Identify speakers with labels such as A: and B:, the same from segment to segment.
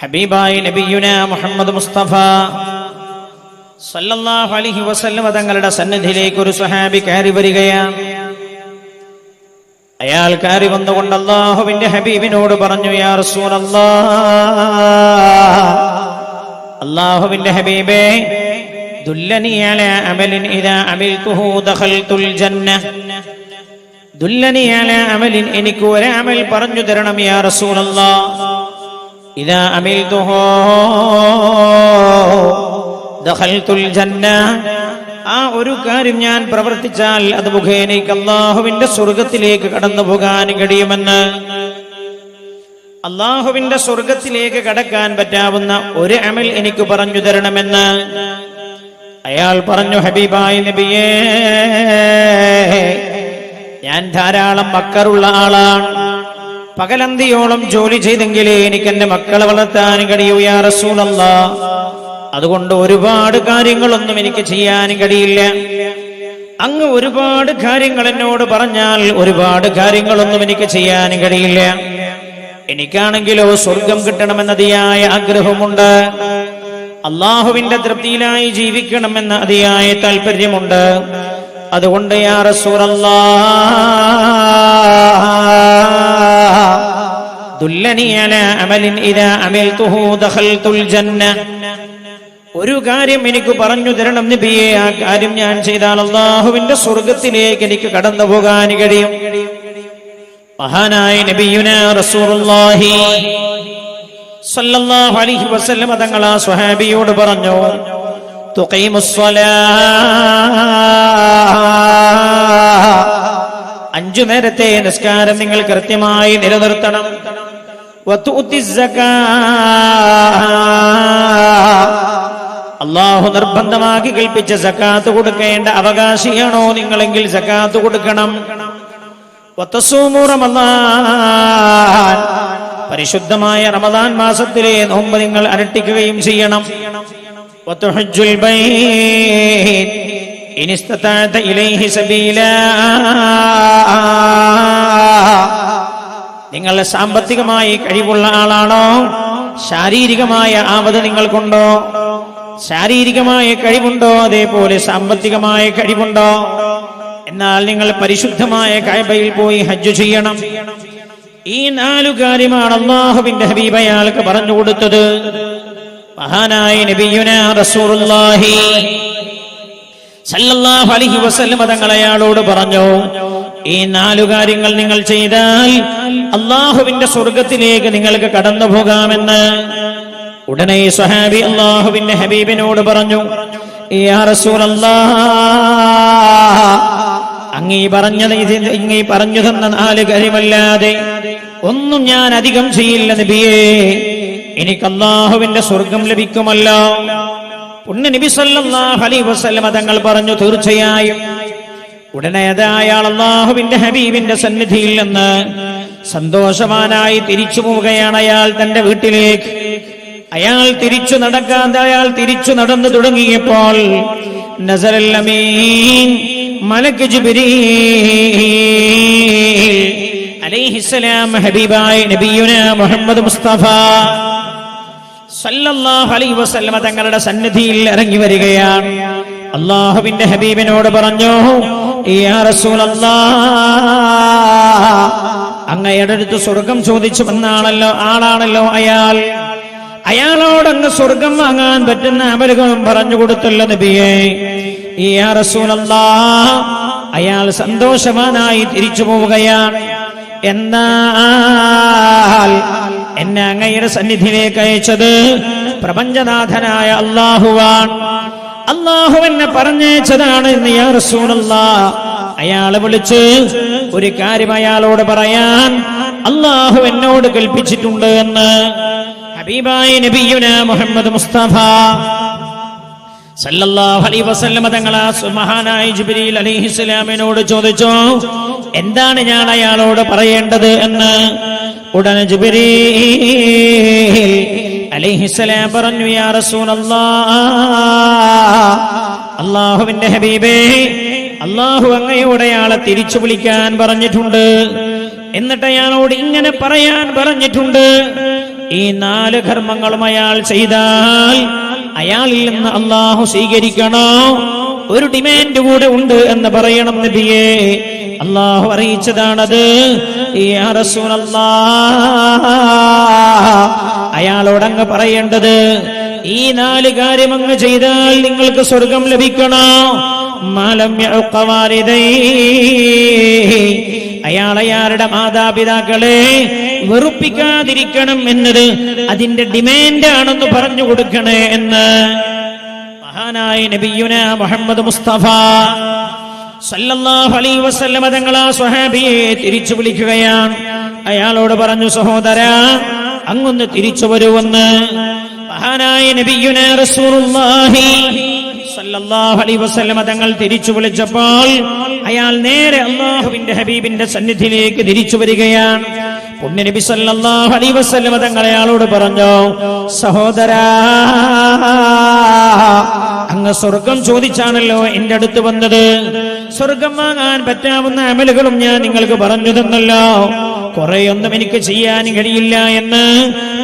A: ഹബീബായ നബിയുനാ മുഹമ്മദ് മുസ്തഫ സല്ലല്ലാഹു അലൈഹി വസല്ലം തങ്ങളുടെ സന്നിധിയിലേക്ക് ഒരു സ്വഹാബി കയറി വരികയാണ്. അയാൾ കയറി വന്നുകൊണ്ട് അല്ലാഹുവിന്റെ ഹബീബിനോട് പറഞ്ഞു, യാ റസൂലല്ലാഹ്, അല്ലാഹുവിന്റെ ഹബീബേ, ദുല്ലനി അലാ അമലിൻ ഇദാ അമിൽതുഹു ദഖൽതുൽ ജന്ന. ദുല്ലനി അലാ അമലിൻ, എനിക്ക് ഒരു അമൽ പറഞ്ഞു തരണം യാ റസൂലല്ലാഹ്. ഇദാ അമിൽതുഹു ദഖൽതുൽ ജന്ന, ആ ഒരു കാര്യം ഞാൻ പ്രവർത്തിച്ചാൽ അത് മുഖേന അല്ലാഹുവിന്റെ സ്വർഗത്തിലേക്ക് കടന്നു പോകാൻ കഴിയുമെന്ന്, അല്ലാഹുവിന്റെ സ്വർഗത്തിലേക്ക് കടക്കാൻ പറ്റാവുന്ന ഒരു അമൽ എനിക്ക് പറഞ്ഞു തരണമെന്ന് അയാൾ പറഞ്ഞു. ഹബീബായ നബിയേ, ഞാൻ ധാരാളം മക്കളുള്ള ആളാണ്. പകലന്തിയോളം ജോലി ചെയ്തെങ്കിലേ എനിക്ക് എന്റെ മക്കളെ വളർത്താൻ കഴിയൂ യാ റസൂലല്ലാഹ്. അതുകൊണ്ട് ഒരുപാട് കാര്യങ്ങളൊന്നും എനിക്ക് ചെയ്യാൻ കഴിയില്ല. അങ്ങ് ഒരുപാട് കാര്യങ്ങൾ എന്നോട് പറഞ്ഞാൽ ഒരുപാട് കാര്യങ്ങളൊന്നും എനിക്ക് ചെയ്യാൻ കഴിയില്ല. എനിക്കാണെങ്കിലോ സ്വർഗം കിട്ടണമെന്ന അതിയായ ആഗ്രഹമുണ്ട്, അള്ളാഹുവിന്റെ തൃപ്തിയിലായി ജീവിക്കണമെന്ന അതിയായ താല്പര്യമുണ്ട്. അതുകൊണ്ട് യാ റസൂലല്ലാഹ്, ദുല്ലനി അലാ അമലിൻ ഇദാ അമിൽതുഹു ദഖൽതുൽ ജന്ന, ഒരു കാര്യം എനിക്ക് പറഞ്ഞു തരണം നബിയേ, ആ കാര്യം ഞാൻ ചെയ്താൽ അല്ലാഹുവിന്റെ സ്വർഗത്തിലേക്ക് എനിക്ക് കടന്നു പോകാൻ കഴിയും. മഹാനായ നബിയുനാ റസൂലുള്ളാഹി സ്വല്ലല്ലാഹു അലൈഹി വസല്ലം തങ്ങൾ ആ സ്വഹാബിയോട് പറഞ്ഞു, അഞ്ചു നേരത്തെ നിസ്കാരം നിങ്ങൾ കൃത്യമായി നിലനിർത്തണം. അല്ലാഹു നിർബന്ധമാക്കി കൽപ്പിച്ച സക്കാത്ത് കൊടുക്കേണ്ട അവകാശിയാണോ നിങ്ങളെങ്കിൽ സക്കാത്ത് കൊടുക്കണം. വതസൂമു റമളാൻ, പരിശുദ്ധമായ റമദാൻ മാസത്തിലെ നോമ്പ് നിങ്ങൾ അനുഷ്ഠിക്കുകയും ചെയ്യണം. വതുഹജ്ജുൽ ബൈത്ത് ഇൻ ഇസ്തതഅത ഇലൈഹി സബീലാ, നിങ്ങൾ സാമ്പത്തികമായി കഴിവുള്ള ആളാണോ, ശാരീരികമായ ആവത് നിങ്ങൾക്കുണ്ടോ, ശാരീരികമായ കഴിവുണ്ടോ, അതേപോലെ സാമ്പത്തികമായ കഴിവുണ്ടോ, എന്നാൽ നിങ്ങൾ പരിശുദ്ധമായ കഅബയിൽ പോയി ഹജ്ജ് ചെയ്യണം. ഈ 4 കാര്യമാണ് അല്ലാഹുവിന്റെ ഹബീബ് അയാൾക്ക് പറഞ്ഞു കൊടുത്തത്. മഹാനായ നബിയുനാ റസൂലുള്ളാഹി സല്ലല്ലാഹു അലൈഹി വസല്ലം തങ്ങൾ അയാളോട് പറഞ്ഞു, ഈ 4 കാര്യങ്ങൾ നിങ്ങൾ ചെയ്താൽ അല്ലാഹുവിന്റെ സ്വർഗത്തിലേക്ക് നിങ്ങൾക്ക് കടന്നു പോകാമെന്ന്. ഉടനെ സ്വഹാബി അല്ലാഹുവിന്റെ ഹബീബിനോട് പറഞ്ഞു, യാ റസൂലല്ലാഹ്, അങ്ങീ പറഞ്ഞു തന്ന 4 കാര്യമല്ലാതെ ഒന്നും ഞാൻ അധികം ചെയ്യില്ല നബിയേ, എനിക്ക് അല്ലാഹുവിന്റെ സ്വർഗം ലഭിക്കുമല്ലോ. പുണ്യ നബി സല്ലല്ലാഹു അലൈഹി വസല്ലം തങ്ങൾ പറഞ്ഞു, തീർച്ചയായും. ഉടനെ അയാൾ അല്ലാഹുവിന്റെ ഹബീബിന്റെ സന്നിധിയിൽ നിന്ന് സന്തോഷവാനായി തിരിച്ചു പോവുകയാണ് അയാൾ തന്റെ വീട്ടിലേക്ക്. അയാൾ തിരിച്ചു നടന്നു തുടങ്ങിയപ്പോൾ നസറൽ അമീൻ മലക്ക് ജിബ്രീൽ അലൈഹിസ്സലാം ഹബീബായ നബിയുനാ മുഹമ്മദ് മുസ്തഫ സല്ലല്ലാഹു അലൈഹി വസല്ലം തങ്ങളുടെ സന്നിധിയിൽ ഇറങ്ങി വരികയാണ്. അല്ലാഹുവിന്റെ ഹബീബിനോട് പറഞ്ഞു, യാ റസൂലല്ലാഹ്, അങ്ങയുടെ അടുത്ത് സ്വർഗം ചോദിച്ചു വന്നാണല്ലോ ആളാണല്ലോ അയാൾ. അയാളോടങ്ങ് സ്വർഗം വാങ്ങാൻ പറ്റുന്ന അമലുകളും പറഞ്ഞു കൊടുത്തല്ലോ നബിയേ. യാ റസൂലല്ലാഹ്, അയാൾ സന്തോഷവാനായി തിരിച്ചു പോവുകയാണ്. എന്നാൽ എന്നെ അങ്ങയുടെ സന്നിധിയിലേക്ക് അയച്ചത് പ്രപഞ്ചനാഥനായ അല്ലാഹുവാണ്. അല്ലാഹു എന്നെ പറഞ്ഞയച്ചതാണ് എന്ന് യാ റസൂലല്ലാഹ്. അയാളെ വിളിച്ച് ഒരു കാര്യം അയാളോട് പറയാൻ അല്ലാഹു എന്നോട് കൽപ്പിച്ചിട്ടുണ്ട് എന്ന് ഹബീബായ നബിയുനാ മുഹമ്മദ് മുസ്തഫ സല്ലല്ലാഹു അലൈഹി വസല്ലം തങ്ങൾ മഹാനായ ജിബ്രീൽ അലൈഹിസ്സലാമിനോട് ചോദിച്ചു, എന്താണ് ഞാൻ അയാളോട് പറയേണ്ടത് എന്ന്. ഉടനെ ജിബ്രീൽ അലൈഹിസ്സലാം പറഞ്ഞു, യാ റസൂലല്ലാഹ്, അല്ലാഹുവിന്റെ ഹബീബേ, അല്ലാഹു അങ്ങയോട് അയാളെ തിരിച്ചു വിളിക്കാൻ പറഞ്ഞിട്ടുണ്ട്. എന്നിട്ട് അയാളോട് ഇങ്ങനെ പറയാൻ പറഞ്ഞിട്ടുണ്ട്, ഈ 4 കർമ്മങ്ങളും അയാൾ ചെയ്താൽ അയാളിൽ നിന്ന് അള്ളാഹു സ്വീകരിക്കണോ? ഒരു ഡിമാൻഡ് കൂടെ ഉണ്ട് എന്ന് പറയണം നബിയേ. അള്ളാഹു അറിയിച്ചതാണത്. യാ റസൂലല്ലാഹ്, അയാളോടങ്ങ് പറയേണ്ടത്, ഈ 4 കാര്യം അങ്ങ് ചെയ്താൽ നിങ്ങൾക്ക് സ്വർഗം ലഭിക്കണോ? മാലം യഉഖ വാലിദൈഹി, അയാൾ അയാളുടെ മാതാപിതാക്കളെ വെറുപ്പിക്കാതിരിക്കണം എന്നത് അതിന്റെ ഡിമാൻഡാണെന്ന് പറഞ്ഞു കൊടുക്കണേ എന്ന് മഹാനായ നബിയുന മുഹമ്മദ് മുസ്തഫ സല്ലല്ലാഹു അലൈഹി വസല്ലം തങ്ങൾ ആ സ്വഹാബിയെ തിരിച്ചു വിളിക്കുകയാണ്. അയാളോട് പറഞ്ഞു, സഹോദരാ, അങ്ങൊന്ന് തിരിച്ചു വരുവെന്ന്. മഹാനായ നബിയുന റസൂലുള്ളാഹി സല്ലല്ലാഹു അലൈഹി വസല്ലം തങ്ങൾ തിരിച്ചു വിളിച്ചപ്പോൾ അയാൾ നേരെ അല്ലാഹുവിന്റെ ഹബീബിന്റെ സന്നിധിയിലേക്ക് തിരിച്ചു വരികയാണ്. പുണ്യ നബി സല്ലല്ലാഹു അലൈഹി വസല്ലം തങ്ങൾ അയാളോട് പറഞ്ഞു, സഹോദരാ, അങ്ങ് സ്വർഗം ചോദിച്ചാണല്ലോ എന്റെ അടുത്ത് വന്നത്. സ്വർഗം വാങ്ങാൻ പറ്റാവുന്ന അമലുകളും ഞാൻ നിങ്ങൾക്ക് പറഞ്ഞു തന്നല്ലോ. കുറെയൊന്നും എനിക്ക് ചെയ്യാൻ കഴിയില്ല എന്ന്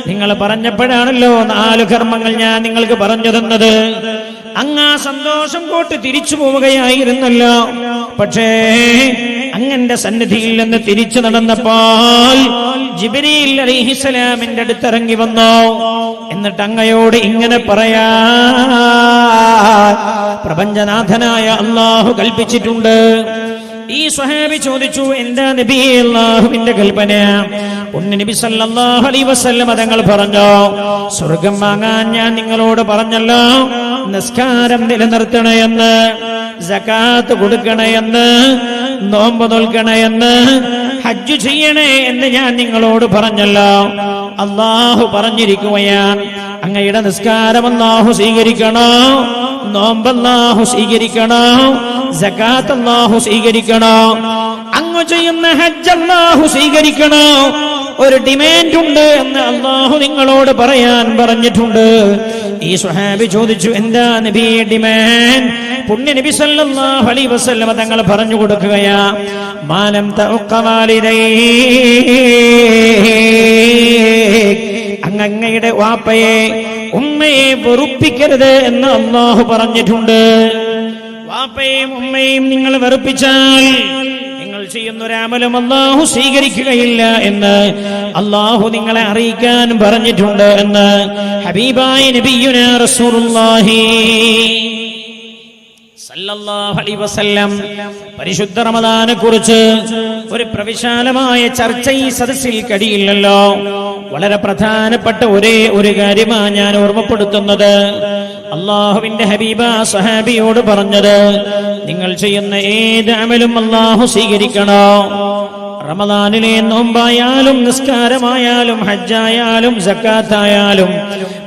A: നിങ്ങൾ പറഞ്ഞപ്പോഴാണല്ലോ 4 കർമ്മങ്ങൾ ഞാൻ നിങ്ങൾക്ക് പറഞ്ഞു തന്നത്. അങ്ങ് ആ സന്തോഷം കോട്ട് തിരിച്ചു പോവുകയായിരുന്നല്ലോ. പക്ഷേ അങ്ങന്റെ സന്നിധിയിൽ നിന്ന് തിരിച്ചു നടന്നപ്പോൾ ജിബ്രീൽ അലൈഹിസ്സലാമിന്റെ അടുത്തിറങ്ങി വന്നു. എന്നിട്ട് അങ്ങയോട് ഇങ്ങനെ പറയാ, പ്രപഞ്ചനാഥനായ അല്ലാഹു കൽപ്പിച്ചിട്ടുണ്ട്. ഈ സ്വഹാബി ചോദിച്ചു, എന്താ നബിയേ അല്ലാഹുവിന്റെ കൽപ്പന? പുണ്യ നബി സല്ലല്ലാഹു അലൈഹി വസല്ലം തങ്ങൾ പറഞ്ഞു, സ്വർഗം വാങ്ങാൻ ഞാൻ നിങ്ങളോട് പറഞ്ഞല്ലോ, നിസ്കാരം നിലനിർത്തണമെന്ന്, സകാത്ത് കൊടുക്കണമെന്ന്, നോമ്പ് നോൽക്കണമെന്ന്, ഹജ്ജ് ചെയ്യണേ എന്ന് ഞാൻ നിങ്ങളോട് പറഞ്ഞല്ലോ. അല്ലാഹു പറഞ്ഞിരിക്കുകയാണ്, അങ്ങയുടെ നിസ്കാരം അല്ലാഹു സ്വീകരിക്കണോ, നോമ്പ് അല്ലാഹു സ്വീകരിക്കണോ, സകാത്ത് അല്ലാഹു സ്വീകരിക്കണോ, അങ്ങ് ചെയ്യുന്ന ഹജ്ജ് അല്ലാഹു സ്വീകരിക്കണോ? ഒരു ഡിമാൻഡ് ഉണ്ട് എന്ന് അല്ലാഹു നിങ്ങളോട് പറയാൻ പറഞ്ഞിട്ടുണ്ട്. ഈ സ്വഹാബി ചോദിച്ചു, എന്താ നബി ഡിമാൻഡ്? പുണ്യ നബി സല്ലല്ലാഹു അലൈഹി വസല്ലം തങ്ങൾ പറഞ്ഞു കൊടുക്കുകയാ, മാലം തഉഖ വാലിദൈഹി, അങ്ങയുടെ വാപ്പയെ ഉമ്മയെ വെറുപ്പിക്കരുത് എന്ന് അല്ലാഹു പറഞ്ഞിട്ടുണ്ട്. വാപ്പയും ഉമ്മയും നിങ്ങൾ വെറുപ്പിച്ചാൽ നിങ്ങൾ ചെയ്യുന്നൊരമലും അല്ലാഹു സ്വീകരിക്കുകയില്ല എന്ന് അല്ലാഹു നിങ്ങളെ അറിയിക്കാൻ പറഞ്ഞിട്ടുണ്ട് എന്ന് ഹബീബായ നബിയുനാ റസൂലുള്ളാഹി സല്ലല്ലാഹു അലൈഹി വസല്ലം പരിശുദ്ധ റമദാനെ കുറിച്ച് ഒരു പ്രവിശാലമായ ചർച്ച ഈ സദസ്സിൽ കഴിയില്ലല്ലോ. വളരെ പ്രധാനപ്പെട്ട ഒരു കാര്യമാണ് ഞാൻ ഓർമ്മപ്പെടുത്തുന്നത്. അല്ലാഹുവിന്റെ ഹബീബ സ്വഹാബിയോട് പറഞ്ഞത്, നിങ്ങൾ ചെയ്യുന്ന ഏത് അമലും അല്ലാഹു സ്വീകരിക്കണോ. റമദാനിലെ നോമ്പായാലും നിസ്കാരമായാലും ഹജ്ജായാലും സക്കാത്തായാലും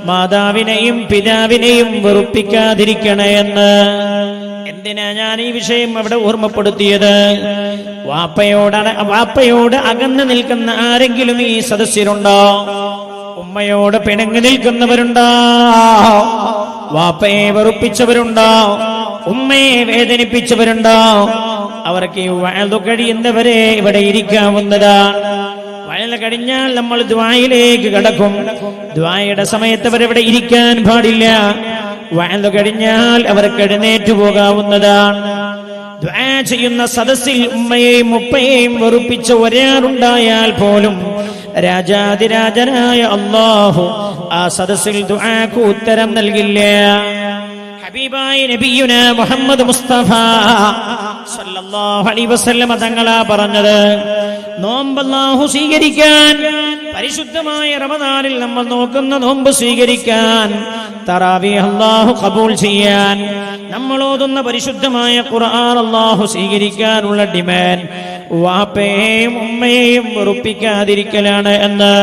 A: മാതാവിനെയും പിതാവിനെയും വെറുപ്പിക്കാതിരിക്കണേ എന്ന്. എന്തിനാ ഞാൻ ഈ വിഷയം അവിടെ ഓർമ്മപ്പെടുത്തിയത്? വാപ്പയോട് അകന്നു നിൽക്കുന്ന ആരെങ്കിലും ഈ സദസ്സിലുണ്ടോ? ഉമ്മയോട് പിണങ്ങി നിൽക്കുന്നവരുണ്ടോ? വാപ്പയെ വെറുപ്പിച്ചവരുണ്ടോ? ഉമ്മയെ വേദനിപ്പിച്ചവരുണ്ടോ? അവർക്ക് ഈ വഅദ് കഴിയുന്നവരെ ഇവിടെ ഇരിക്കാവുന്നതാണ്. വഅദ് കഴിഞ്ഞാൽ നമ്മൾ ദുആയിലേക്ക് കടക്കും. ദുആയുടെ സമയത്ത് അവരെവിടെ ഇരിക്കാൻ പാടില്ല. വഅദ് കഴിഞ്ഞാൽ അവർക്ക് എഴുന്നേറ്റ് പോകാവുന്നതാണ്. ദുആ ചെയ്യുന്ന സദസ്സിൽ ഉമ്മയെയും ഉപ്പയെയും വെറുപ്പിച്ച ഒരാളുണ്ടായാൽ പോലും രാജാതിരാജനായ അല്ലാഹു ആ സദസ്സിൽ ദുആക്ക് ഉത്തരം നൽകില്ല. ഹബീബായ നബിയുനാ മുഹമ്മദ് മുസ്തഫ സല്ലല്ലാഹു അലൈഹി വസല്ലം തങ്ങളാ പറഞ്ഞത്, നോമ്പ് അല്ലാഹു സ്വീകരിക്കാൻ, പരിശുദ്ധമായ റമദാനിൽ നമ്മൾ നോക്കുന്ന നോമ്പ് സ്വീകരിക്കാൻ, തറാവീഹ് അല്ലാഹു ഖബൂൽ ചെയ്യാൻ, നമ്മൾ ഓതുന്ന പരിശുദ്ധമായ ഖുർആൻ അല്ലാഹു സ്വീകരിക്കാനുള്ള ഡിമാൻഡ് വാപ്പയെയും ഉമ്മയെയും വെറുപ്പിക്കാതിരിക്കലാണ് എന്ന്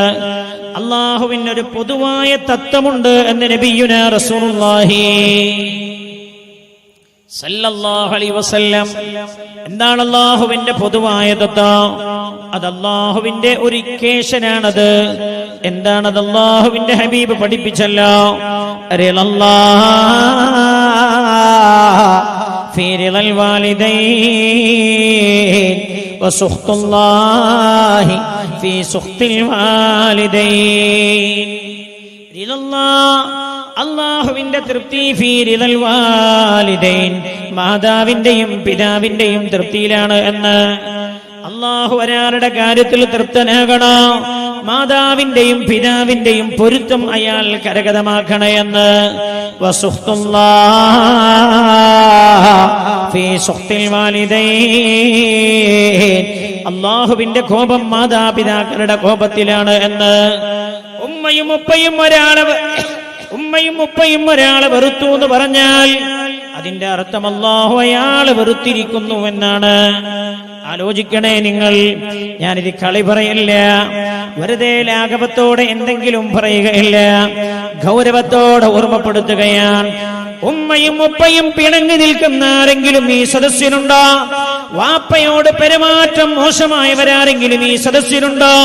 A: അല്ലാഹുവിന് ഒരു പൊതുവായ തത്വമുണ്ട് എന്ന് നബിയുനാ റസൂലുള്ളാഹി സല്ലല്ലാഹു അലൈഹി വസല്ലം. എന്താണ് അല്ലാഹുവിന്റെ പൊതുവായ തത്വം? അത് അല്ലാഹുവിന്റെ ഒരു ഇക്വേഷനാണത്. എന്താണത്? അല്ലാഹുവിന്റെ ഹബീബ് പഠിപ്പിച്ചല്ലോ, ഫീ റിളൽ വാലിദൈൻ വസുഖ്തുല്ലാഹി ഫീ സുഖ്തിൽ വാലിദൈൻ. അല്ലാഹുവിന്റെ തൃപ്തി ഫീ റിദൽ വാലിദൈൻ, മാതാവിന്റെയും പിതാവിന്റെയും തൃപ്തിയിലാണ് എന്ന്. അല്ലാഹു ഒരാളുടെ കാര്യത്തിൽ തൃപ്തനാകണോ, മാതാവിന്റെയും പിതാവിന്റെയും പൊരുത്തം അയാൾ കരഗതമാക്കണേ എന്ന്. ഫീ സുഖ്തിൽ വാലിദൈൻ, അല്ലാഹുവിന്റെ കോപം മാതാപിതാക്കളുടെ കോപത്തിലാണ് എന്ന്. ഉമ്മയും ഉപ്പയും ഒരാളെ വെറുത്തു എന്ന് പറഞ്ഞാൽ അതിന്റെ അർത്ഥം അല്ലാഹു അയാളെ വെറുത്തിരിക്കുന്നു എന്നാണ്. ആലോചിക്കണേ നിങ്ങൾ. ഞാനിത് കളി പറയില്ല, വെറുതെ ലാഘവത്തോടെ എന്തെങ്കിലും പറയുകയില്ല, ഗൗരവത്തോടെ ഓർമ്മപ്പെടുത്തുകയാണ്. ഉമ്മയും ഉപ്പയും പിണങ്ങി നിൽക്കുന്ന ആരെങ്കിലും ഈ സദസ്സിലുണ്ടോ? വാപ്പയോട് പെരുമാറ്റം മോശമായവരാരെങ്കിലും ഈ സദസ്സിലുണ്ടോ?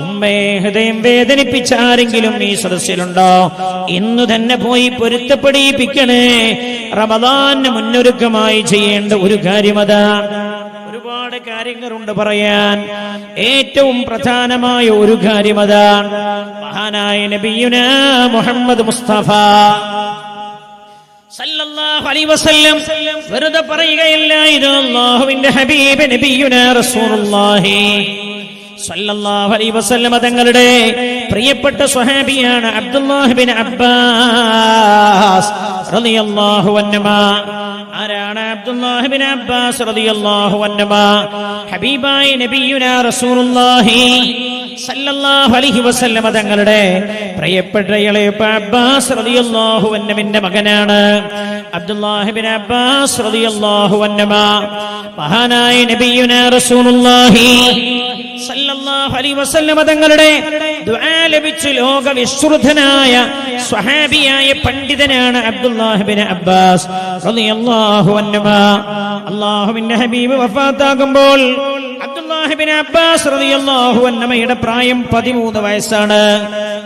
A: ഉമ്മയെ ഹൃദയം വേദനിപ്പിച്ച ആരെങ്കിലും ഈ സദസ്സിലുണ്ടോ? ഇന്നു തന്നെ പോയി പൊരുത്തപ്പെടിപ്പിക്കണേ. റമദാന് മുന്നൊരുക്കമായി ചെയ്യേണ്ട ഒരു കാര്യം അതാണ്. ഒരുപാട് കാര്യങ്ങളുണ്ട് പറയാൻ. ഏറ്റവും പ്രധാനമായ ഒരു കാര്യം അതാണ്. മഹാനായ നബിയുനാ മുഹമ്മദ് മുസ്തഫ സല്ലല്ലാഹു അലൈഹി വസല്ലം വെറുതെ പറയുകയില്ല, ഇത് അല്ലാഹുവിന്റെ ഹബീബ് നബിയുനാ റസൂലുള്ളാഹി സല്ലല്ലാഹു അലൈഹി വസല്ലം തങ്ങളുടെ പ്രിയപ്പെട്ട സ്വഹാബിയാണ് അബ്ദുല്ലാഹ് ബിൻ അബ്ബാസ് റളിയല്ലാഹു അൻഹുമാ. ആരാണ് അബ്ദുല്ലാഹ് ബിൻ അബ്ബാസ് റളിയല്ലാഹു അൻഹുമാ? ഹബീബായ നബിയുനാ റസൂലുള്ളാഹി സല്ലല്ലാഹു അലൈഹി വസല്ലം തങ്ങളുടെ പ്രിയപ്പെട്ട ഇളയ അബ്ബാസ് റളിയല്ലാഹു അൻഹുവിന്റെ മകനാണ് അബ്ദുല്ലാഹ് ബിൻ അബ്ബാസ് റളിയല്ലാഹു അൻഹുമാ. മഹാനായ നബിയുനാ റസൂലുള്ളാഹി സല്ലല്ലാഹു അലൈഹി വസല്ലം തങ്ങളുടെ ദുആ ലഭിച്ച ലോക വിശ്രുതനായ സ്വഹാബിയായ പണ്ഡിതനാണ് അബ്ദുല്ലാഹ് ബിൻ അബ്ബാസ് റളിയല്ലാഹു അൻഹുമാ. അല്ലാഹുവിന്റെ ഹബീബ് വഫാത്താകുമ്പോൾ അബ്ദുല്ലാഹ് ബിൻ അബ്ബാസ് റളിയല്ലാഹു അൻഹുമയുടെ പ്രായം 13 വയസ്സാണ്.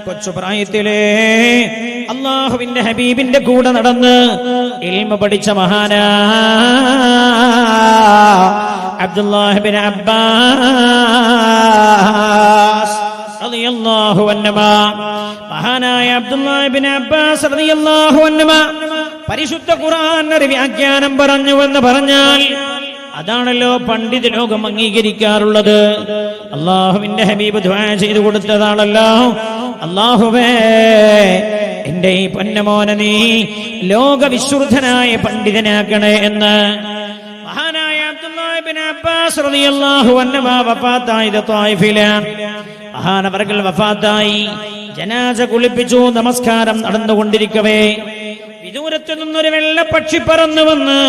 A: കൊച്ചു പ്രായത്തിലേ അല്ലാഹുവിന്റെ ഹബീബിന്റെ കൂടെ നടന്ന് ഇൽമ പഠിച്ച മഹാനാ അബ്ദുല്ലാഹ് ബിൻ അബ്ബാസ് റളിയല്ലാഹു അൻഹുമാ. മഹാനായ അബ്ദുല്ലാഹ് ബിൻ അബ്ബാസ് റളിയല്ലാഹു അൻഹുമാ പരിശുദ്ധ ഖുർആൻ ഒരു വ്യാഖ്യാനം പറഞ്ഞുവെന്ന് പറഞ്ഞാൽ അതാണല്ലോ പണ്ഡിത ലോകം അംഗീകരിക്കാറുള്ളത്. അല്ലാഹുവിന്റെ ഹബീബ് ദുആ ചെയ്തു കൊടുത്തതാണല്ലോ, അല്ലാഹുവേ എന്റെ ഈ പൊന്നമോനെ നീ ലോക വിശ്രുതനായ പണ്ഡിതനാക്കണേ എന്ന്. മഹാനായ അബ്ദുല്ലാഹ് ബിൻ അബ്ബാസ് റളിയല്ലാഹു അൻഹു വഫാത്തായത് ത്വായിഫിലാണ്. മഹാനവർകൾ വഫാത്തായി, ജനാസ കുളിപ്പിച്ചു, നമസ്കാരം നടന്നുകൊണ്ടിരിക്കവേ വിദൂരത്തു നിന്നൊരു വെള്ളപ്പക്ഷി പറന്നു വന്ന്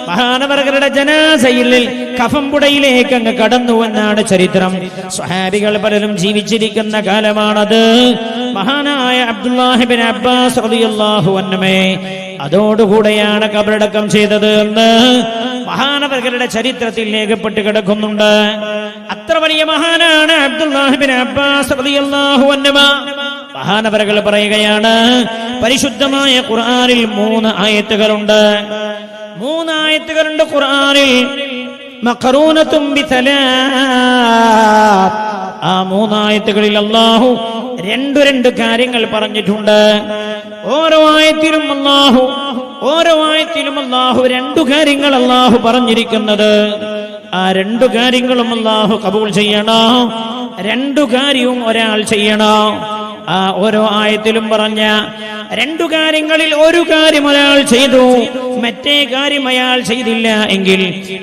A: മഹാനവർകളുടെ ജനാസയിൽ കഫംപുടയിലേക്ക് അങ്ങ് കടന്നുവെന്നാണ് ചരിത്രം. സ്വഹാബികൾ പലരും ജീവിച്ചിരിക്കുന്ന കാലമാണത്. മഹാനായ അബ്ദുല്ലാഹ് ബിൻ അബ്ബാസ് റളിയല്ലാഹു അൻഹുമേ അതോടുകൂടെയാണ് ഖബറടക്കം ചെയ്തത് എന്ന് മഹാനവർകളുടെ ചരിത്രത്തിൽ രേഖപ്പെട്ട് കിടക്കുന്നുണ്ട്. അത്ര വലിയ മഹാനാണ് അബ്ദുല്ലാഹ് ബിൻ അബ്ബാസ് റളിയല്ലാഹു അൻഹു. മഹാനവറുകൾ പറയുകയാണ്, പരിശുദ്ധമായ ഖുർആനിൽ 3 ആയത്തുകളുണ്ട്. 3 ആയത്തുകളുണ്ട് ഖുർആനിൽ. മഖറൂനത്തും ബിസലാത്ത്. ആ 3 ആയത്തുകളിൽ അല്ലാഹു രണ്ട് കാര്യങ്ങൾ പറഞ്ഞിട്ടുണ്ട്. ഓരോ ആയത്തിലും അല്ലാഹു 2 കാര്യങ്ങൾ അല്ലാഹു പറഞ്ഞിരിക്കുന്നത്. ആ 2 കാര്യങ്ങളും അല്ലാഹു കബൂൽ ചെയ്യണോ, 2 കാര്യവും ഒരാൾ ചെയ്യണോ. ആ ഓരോ ആയത്തിലും പറഞ്ഞ 2 കാര്യങ്ങളിൽ ഒരു കാര്യം ഒരാൾ ചെയ്തു, മറ്റേ കാര്യം അയാൾ ചെയ്തില്ല എങ്കിൽ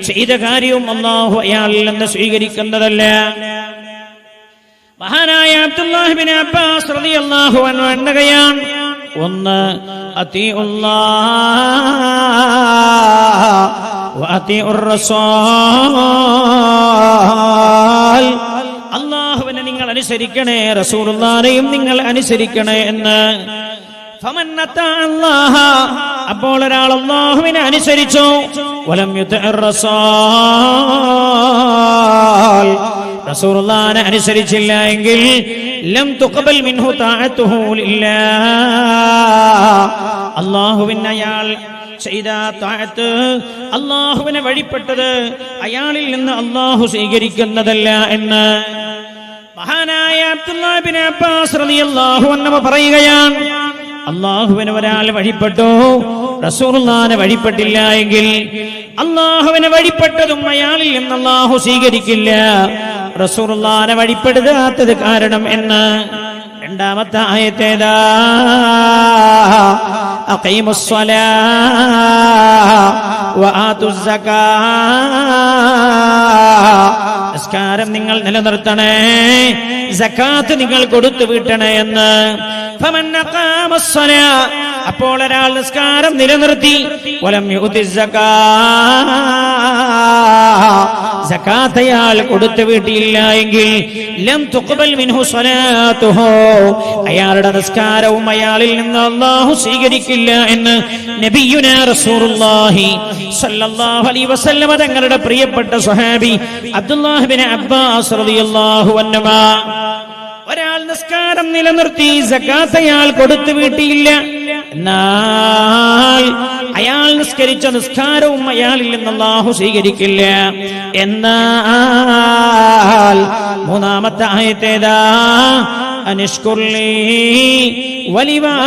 A: ചെയ്ത കാര്യവും അല്ലാഹു അയാളിൽ നിന്ന് സ്വീകരിക്കുന്നതല്ല. മഹാനായ അബ്ദുല്ലാഹ് ബിൻ അബ്ബാസ് റളിയല്ലാഹു അൻഹു എണ്ണുകയാണ്. 1 അത്തിഉല്ലാഹ് വ അത്തിഉർ റസൂൽ. അല്ലാഹുവിനെ നിങ്ങൾ അനുസരിക്കണേ, റസൂലുള്ളാഹിയെയും നിങ്ങൾ അനുസരിക്കണേ എന്ന്. ഫമൻ അതാ അല്ലാഹ, അപ്പോൾ ഒരാൾ അല്ലാഹുവിനെ അനുസരിച്ചു, വലം യുതിഉർ റസൂൽ, റസൂലുള്ളാഹിനെ അനുസരിച്ചില്ല എങ്കിൽ ലം തുഖബൽ മിൻഹു തഅതുഹു ലില്ലാഹ്, അല്ലാഹുവിനെ അയാൾ ചെയ്ത തഅത്ത്, അല്ലാഹുവിനെ വഴിപ്പെട്ടത് അയാളിൽ നിന്ന് അല്ലാഹു സ്വീകരിക്കുന്നതല്ല എന്ന്. മഹാനായ അബ്ദുല്ലാഹ് ഇബ്നു അബ്ബാസ് റളിയല്ലാഹു അൻഹു പറയുകയാണ്, അല്ലാഹുവിനെ ഒരാൾ വഴിപ്പെട്ടു, റസൂലുള്ളാഹിനെ വഴിപ്പെട്ടില്ല എങ്കിൽ അല്ലാഹുവിനെ വഴിപ്പെട്ടതും അയാളിൽ നിന്ന് അല്ലാഹു സ്വീകരിക്കില്ല. റസൂലുള്ളാഹിനെ വഴിപ്പെടുത്താത്തത് കാരണം എന്ന്. രണ്ടാമത്തെ ആയത്തേതാ? അഖീമുസ് സ്വലാഹ വആതുസ് സകാത്ത്. നിസ്കാരം നിങ്ങൾ നിലനിർത്തണേ, സകാത്ത് നിങ്ങൾ കൊടുത്തു വീട്ടണേ എന്ന്. ഫമൻ അഖാമസ് സ്വലാഹ, അപ്പോൾ ഒരാൾ നിസ്കാരം നിലനിർത്തി, വലം യുതിസ് സകാത്ത് അയാൾ കൊടുത്തു വീട്ടിയില്ല എങ്കിൽ ലം തുഖ്ബൽ മിൻഹു സ്വലാത്തുഹു, അയാളുടെ നിസ്കാരവും അയാളിൽ നിന്ന് അല്ലാഹു സ്വീകരിക്കില്ല എന്ന് നബിയുനാ റസൂലുള്ളാഹി സ്വല്ലല്ലാഹു അലൈഹി വസല്ലം തങ്ങളുടെ പ്രിയപ്പെട്ട സ്വഹാബി അബ്ദുല്ലാഹ് ഇബ്നു അബ്ബാസ് റളിയല്ലാഹു അൻഹു. ഒരാൾ നിസ്കാരം നിലനിർത്തി, സകാത്ത് അയാൾ കൊടുത്തു വീട്ടിയില്ല, എന്നാൽ അയാൾ നിസ്കരിച്ച നിസ്കാരവും അയാളിൽ നിന്ന് അല്ലാഹു സ്വീകരിക്കില്ല. എന്നാൽ മൂന്നാമത്തെ ആയത്തേതാ? അനിഷ്കുർലി വലിവാലിദൈക്,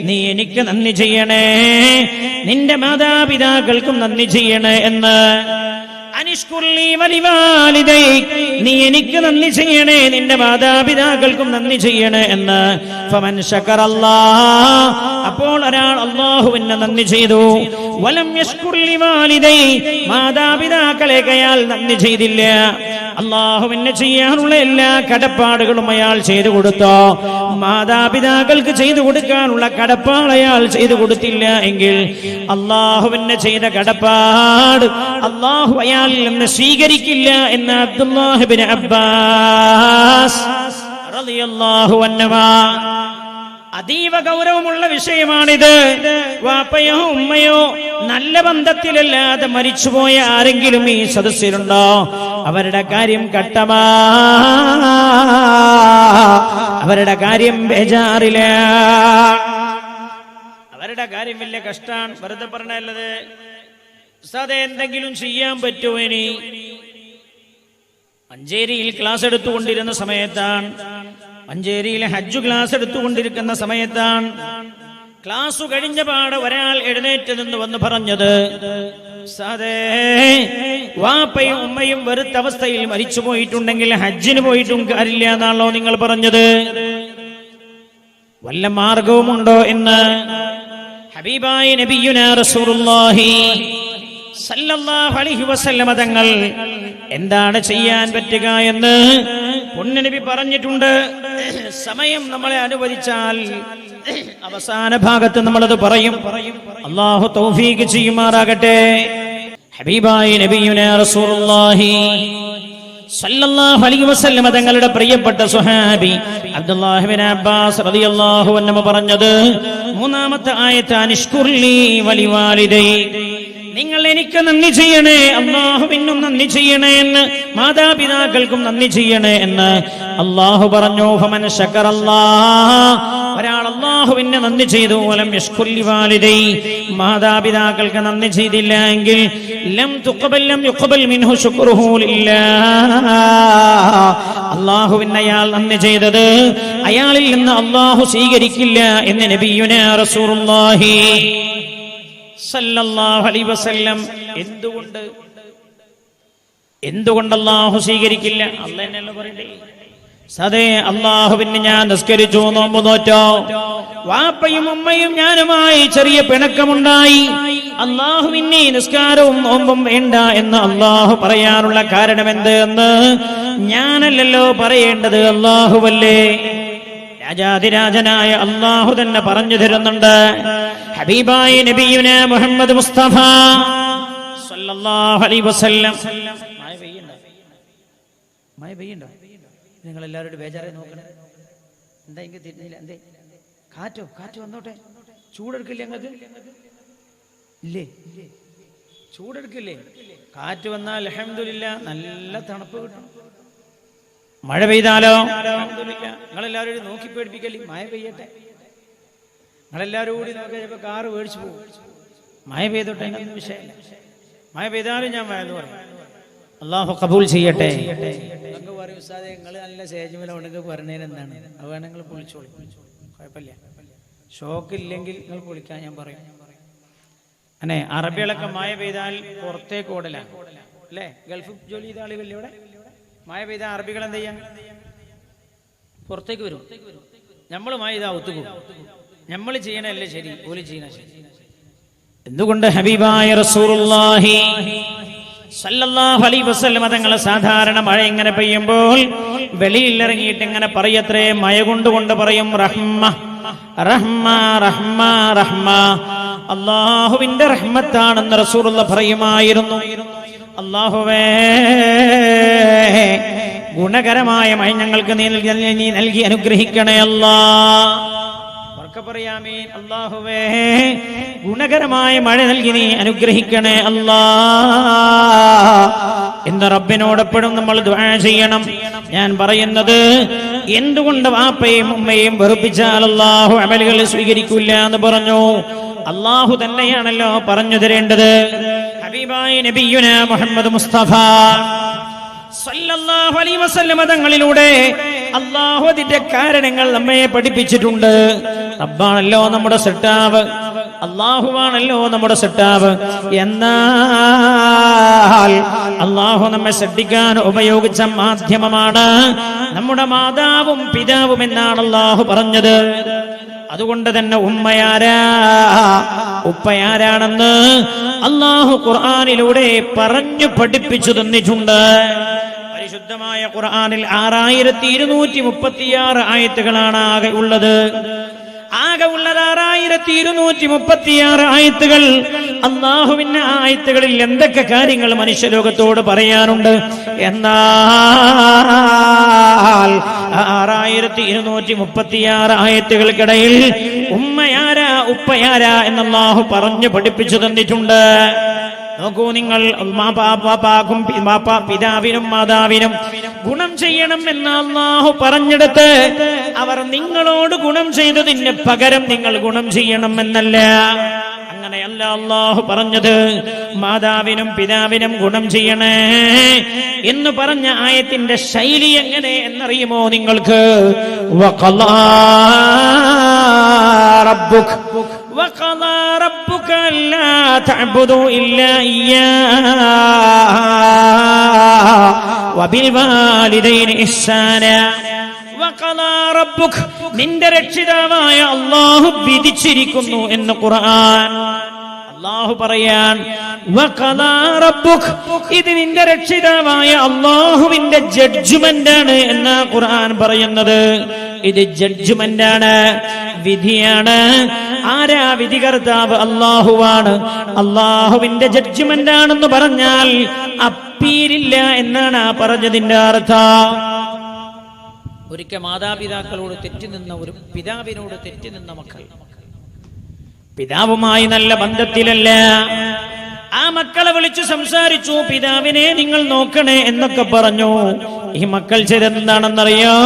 A: നീ എനിക്ക് നന്ദി ചെയ്യണേ, നിന്റെ മാതാപിതാക്കൾക്കും നന്ദി ചെയ്യണേ എന്ന്. അനിഷ്കുർലി വലിവാലിദൈക്, നീ എനിക്ക് നന്ദി ചെയ്യണേ, നിന്റെ മാതാപിതാക്കൾക്കും നന്ദി ചെയ്യണേ എന്ന്. ഫമൻ ശകറല്ലാഹ്, അപ്പോൾ ഒരാൾ അല്ലാഹുവിനെ നന്ദി ചെയ്തു, വലം യശ്കുർലി വാലിദൈ, മാതാപിതാക്കളെ അയാൾ നന്ദി ചെയ്തില്ല, അല്ലാഹുവിനെ ചെയ്യാനുള്ള എല്ലാ കടപ്പാടുകളും അയാൾ ചെയ്തു കൊടുത്തോ, മാതാപിതാക്കൾക്ക് ചെയ്തു കൊടുക്കാനുള്ള കടപ്പാട് അയാൾ ചെയ്തു കൊടുത്തില്ല എങ്കിൽ അല്ലാഹുവിനെ ചെയ്ത കടപ്പാട് അല്ലാഹു അയാളിൽ നിന്ന് സ്വീകരിക്കില്ല എന്ന് അബ്ദുല്ലാഹ് ഇബ്നു അബ്ബാസ് റളിയല്ലാഹു അൻഹു. അതീവ ഗൗരവമുള്ള വിഷയമാണിത്. വാപ്പയോ ഉമ്മയോ നല്ല ബന്ധത്തിലല്ലാതെ മരിച്ചുപോയ ആരെങ്കിലും ഈ സദസ്സിലുണ്ടോ? അവരുടെ കാര്യം കട്ടമാ, അവരുടെ കാര്യം ബേജാറില്ല, അവരുടെ കാര്യം വലിയ കഷ്ടാണ്. വെറുതെ പറഞ്ഞല്ലത്. ഉസ്താദേ, എന്തെങ്കിലും ചെയ്യാൻ പറ്റുമോ? ഇനി മഞ്ചേരിയിൽ ക്ലാസ് എടുത്തുകൊണ്ടിരുന്ന സമയത്താണ്, മഞ്ചേരിയിലെ ഹജ്ജ് ക്ലാസ് എടുത്തുകൊണ്ടിരിക്കുന്ന സമയത്താണ് ക്ലാസ് കഴിഞ്ഞ പാട് ഒരാൾ എഴുന്നേറ്റ് നിന്ന് വന്ന് പറഞ്ഞത്, ഉസ്താദേ, വാപ്പയും ഉമ്മയും വെറുത്ത അവസ്ഥയിൽ മരിച്ചു പോയിട്ടുണ്ടെങ്കിൽ ഹജ്ജിന് പോയിട്ടും കാര്യമില്ല എന്നാണല്ലോ നിങ്ങൾ പറഞ്ഞത്. വല്ല മാർഗവുമുണ്ടോ എന്ന് ഹബീബായ നബിയുനാ റസൂലുള്ളാഹി സല്ലല്ലാഹു അലൈഹി വസല്ലം തങ്ങൾ എന്താണ് ചെയ്യാൻ പറ്റുക എന്ന് പുണ്യനബി പറഞ്ഞിട്ടുണ്ട്. സമയം നമ്മളെ അനുവദിച്ചാൽ അവസാന ഭാഗത്ത് നമ്മളത് പറയും. അല്ലാഹു തൗഫീഖ് ചെയ്യുമാറാകട്ടെ. ഹബീബായ നബിയുനാ റസൂലുള്ളാഹി സല്ലല്ലാഹു അലൈഹി വസല്ലം തങ്ങളുടെ പ്രിയപ്പെട്ട സ്വഹാബി അബ്ദുല്ലാഹ് ഇബ്നു അബ്ബാസ് റളിയല്ലാഹു അൻഹു പറഞ്ഞത് മൂന്നാമത്തെ ആയത്ത്, അനിഷ്കുർലി വലിവാലിദൈ, നിങ്ങൾ എനിക്ക് നന്ദി ചെയ്യണേ, അല്ലാഹുവിനും നന്ദി ചെയ്യണേ എന്ന്, മാതാപിതാക്കൾക്കും നന്ദി ചെയ്യണേ എന്ന് അല്ലാഹു പറഞ്ഞു. ഫമൻ ശകറല്ലാഹ്, ഒരാൾ അല്ലാഹുവിനെ നന്ദി ചെയ്തു, വലം യശ്കുർലി വാലിദൈ, മാതാപിതാക്കൾക്ക് നന്ദി ചെയ്തില്ല എങ്കിൽ ലം യുഖ്ബൽ മിൻഹു ശുക്റുഹു ലില്ലാഹ്, അല്ലാഹുവിനെ അയാൾ നന്ദി ചെയ്തത് അയാളിൽ നിന്ന് അല്ലാഹു സ്വീകരിക്കില്ല എന്ന് നബിയുനാ റസൂലുള്ളാഹി സല്ലല്ലാഹു അലൈഹി വസല്ലം. എന്തുകൊണ്ട് അല്ലാഹു സ്വീകരിക്കില്ല? അല്ലാഹു തന്നെയല്ലേ പറയണ്ടേ. സദേ അല്ലാഹുവിന് ഞാൻ നിസ്കരിച്ചു, നോമ്പ് നോറ്റോ, വാപ്പയും ഉമ്മയും ഞാനുമായി ചെറിയ പിണക്കമുണ്ടായി, അല്ലാഹുവിന് നിസ്കാരവും നോമ്പും വേണ്ട എന്ന് അല്ലാഹു പറയാനുള്ള കാരണം എന്ത് എന്ന് ഞാനല്ലല്ലോ പറയേണ്ടത്, അല്ലാഹുവല്ലേ. രാജാതിരാജനായ അല്ലാഹു തന്നെ പറഞ്ഞു തരുന്നുണ്ട്. ഹബീബായ നബിയുനാ മുഹമ്മദ് മുസ്തഫ സല്ലല്ലാഹു അലൈഹി വസല്ലം. മഴ പെയ്യണ്ടോ? നിങ്ങൾ എല്ലാവരോടും ബേജാറായി നോക്കണം. എന്താ ഇങ്ങനെ തിരിഞ്ഞില്ല? എന്തേ? കാറ്റ് വന്നോട്ടെ. ചൂടെടുക്കില്ലേ? ഞങ്ങൾക്ക് ഇല്ലേ? ചൂടെടുക്കില്ലേ? കാറ്റ് വന്നാൽ അൽഹംദുലില്ലാ നല്ല തണുപ്പ് കിട്ടും. മഴ പെയ്താലോ അൽഹംദുലില്ലാ. നിങ്ങളെല്ലാവരും നോക്കി പേടിപ്പിക്കല്ലേ. മഴ പെയ്യട്ടെ. നിങ്ങളെല്ലാവരും കൂടി നോക്കിയാൽ ചിലപ്പോൾ കാറ് മേടിച്ചു പോകും. മഴ പെയ്തോട്ടെ, എന്നൊന്നും വിഷയമില്ല. മഴ പെയ്താലും ഞാൻ മഴ എന്ന് പറയും. അള്ളാഹു കബൂൽ ചെയ്യട്ടെ. നിങ്ങൾക്ക് പറയും ഉസ്താദേ നിങ്ങൾ നല്ല സ്റ്റേജിൽ ഉണ്ടെങ്കിൽ പറഞ്ഞതിന് എന്താണ്, അത് വേണം നിങ്ങൾ പൊളിച്ചോളി, കുഴപ്പമില്ല. ഷോക്ക് ഇല്ലെങ്കിൽ നിങ്ങൾ പൊളിക്കാൻ ഞാൻ പറയും. അനെ അറബികളൊക്കെ മഴ പെയ്താൽ പുറത്തേക്ക് ഓടലാണ് അല്ലേ? ഗൾഫ് ജോലി ചെയ്ത ആളുകളിൽ ഇവിടെ മഴ പെയ്താൽ അറബികൾ എന്ത് ചെയ്യാൻ? പുറത്തേക്ക് വരും. നമ്മൾ മഴ ചെയ്താൽ ഒത്തുപോകും. നമ്മൾ ചെയ്യണല്ലേ ശരി, ഓല് ചെയ്യണ ശരി. എന്തുകൊണ്ട്? ഹബീബായ റസൂലുള്ളാഹി സല്ലല്ലാഹു അലൈഹി വസല്ലം തങ്ങൾ സാധാരണ മഴ ഇങ്ങനെ പെയ്യുമ്പോൾ വെളിയിൽ ഇറങ്ങിയിട്ട് ഇങ്ങനെ പറയത്രേ, മഴ കൊണ്ട് പറയും റഹ്മ റഹ്മ റഹ്മ റഹ്മ, അല്ലാഹുവിന്റെ റഹ്മത്താണെന്ന് റസൂലുള്ളാഹി പറയുമായിരുന്നു. അല്ലാഹുവേ ഗുണകരമായ മഴ ഞങ്ങൾക്ക് നീ നൽകി അനുഗ്രഹിക്കണേ അല്ലാഹ്. പറയാമീൻ. അല്ലാഹുവേ ഗുണകരമായ മഴ നൽകി നീ അനുഗ്രഹിക്കണേ അല്ലാഹ് എന്ന് റബ്ബിനോടെപ്പോഴും നമ്മൾ ദുആ ചെയ്യണം. ഞാൻ പറയുന്നത്, എന്തുകൊണ്ട് വാപ്പയും ഉമ്മയും വെറുപ്പിച്ചാൽ അല്ലാഹു അമലുകൾ സ്വീകരിക്കില്ല എന്ന് പറഞ്ഞു? അല്ലാഹു തന്നെയാണല്ലോ പറഞ്ഞു തരേണ്ടത്. ഹബീബായ നബിയുനാ മുഹമ്മദ് മുസ്തഫ സല്ലല്ലാഹു അലൈഹി വസല്ലം തങ്ങളിലൂടെ അല്ലാഹു അതിന്റെ കാരണങ്ങൾ നമ്മെ പഠിപ്പിച്ചിട്ടുണ്ട്. റബ്ബാണല്ലോ നമ്മുടെ സൃഷ്ടാവ്, അല്ലാഹുവാണല്ലോ നമ്മുടെ സൃഷ്ടാവ്. എന്നാൽ അല്ലാഹു നമ്മെ സൃഷ്ടിക്കാൻ ഉപയോഗിച്ച മാധ്യമമാണ് നമ്മുടെ മാതാവും പിതാവും എന്നാണ് അല്ലാഹു പറഞ്ഞത്. അതുകൊണ്ട് തന്നെ ഉമ്മയാരാ ഉപ്പയാരാണെന്ന് അല്ലാഹു ഖുർആനിലൂടെ പറഞ്ഞു പഠിപ്പിച്ചു തന്നിട്ടുണ്ട്. പരിശുദ്ധമായ ഖുർആനിൽ 6236 ആയത്തുകളാണ് ആകെ ഉള്ളത്. ആകെ ഉള്ളത് 6236 ആയത്തുകൾ. അല്ലാഹുവിന്റെ ആയത്തുകളിൽ എന്തൊക്കെ കാര്യങ്ങൾ മനുഷ്യലോകത്തോട് പറയാനുണ്ട്. എന്നാൽ 6236 ആയത്തുകൾക്കിടയിൽ ഉമ്മയാരാ ഉപ്പയാരാ എന്ന് അല്ലാഹു പറഞ്ഞു പഠിപ്പിച്ചു തന്നിട്ടുണ്ട്. നോക്കൂ നിങ്ങൾ, പിതാവിനും മാതാവിനും ഗുണം ചെയ്യണം എന്ന് അല്ലാഹു പറഞ്ഞെടുത്ത് അവർ നിങ്ങളോട് ഗുണം ചെയ്തതിന് പകരം നിങ്ങൾ ഗുണം ചെയ്യണം എന്നല്ല. അങ്ങനെയല്ല അല്ലാഹു പറഞ്ഞത്. മാതാവിനും പിതാവിനും ഗുണം ചെയ്യണേ എന്ന് പറഞ്ഞ ആയത്തിന്റെ ശൈലി എങ്ങനെ എന്നറിയുമോ നിങ്ങൾക്ക്? വഖളാ റബ്ബുക وقضى ربك ألا تعبدوا إلا إياه وبالوالدين إحسانا. وقضى ربك നിന്റെ രക്ഷിതാവായ അല്ലാഹു വിധിച്ചിരിക്കുന്നു എന്ന് ഖുർആൻ. അല്ലാഹു പറയാൻ വഖളാ റബ്ബുക, ഇത് നിന്റെ രക്ഷിതാവായ അല്ലാഹുവിന്റെ ജഡ്ജ്മെന്റ് ആണ് എന്നാ ഖുർആൻ പറയുന്നത്. ഇത് ജഡ്ജ്മെന്റ് ആണ്, വിധിയാണ്. ആരാ വിധികർത്താവ്? അല്ലാഹുവാണ്. അല്ലാഹുവിന്റെ ജഡ്ജ്മെന്റ് ആണെന്ന് പറഞ്ഞാൽ അപ്പീലില്ല എന്നാണ് ആ പറഞ്ഞതിന്റെ അർത്ഥം. ഒരിക്കൽ മാതാപിതാക്കളോട് തെറ്റിനിന്ന ഒരു പിതാവിനോട് തെറ്റിനിന്ന മക്കൾ പിതാവുമായി നല്ല ബന്ധത്തിലല്ല. ആ മക്കളെ വിളിച്ചു സംസാരിച്ചു, പിതാവിനെ നിങ്ങൾ നോക്കണേ എന്നൊക്കെ പറഞ്ഞു. ഈ മക്കൾ ചെയ്തെന്താണെന്നറിയോ?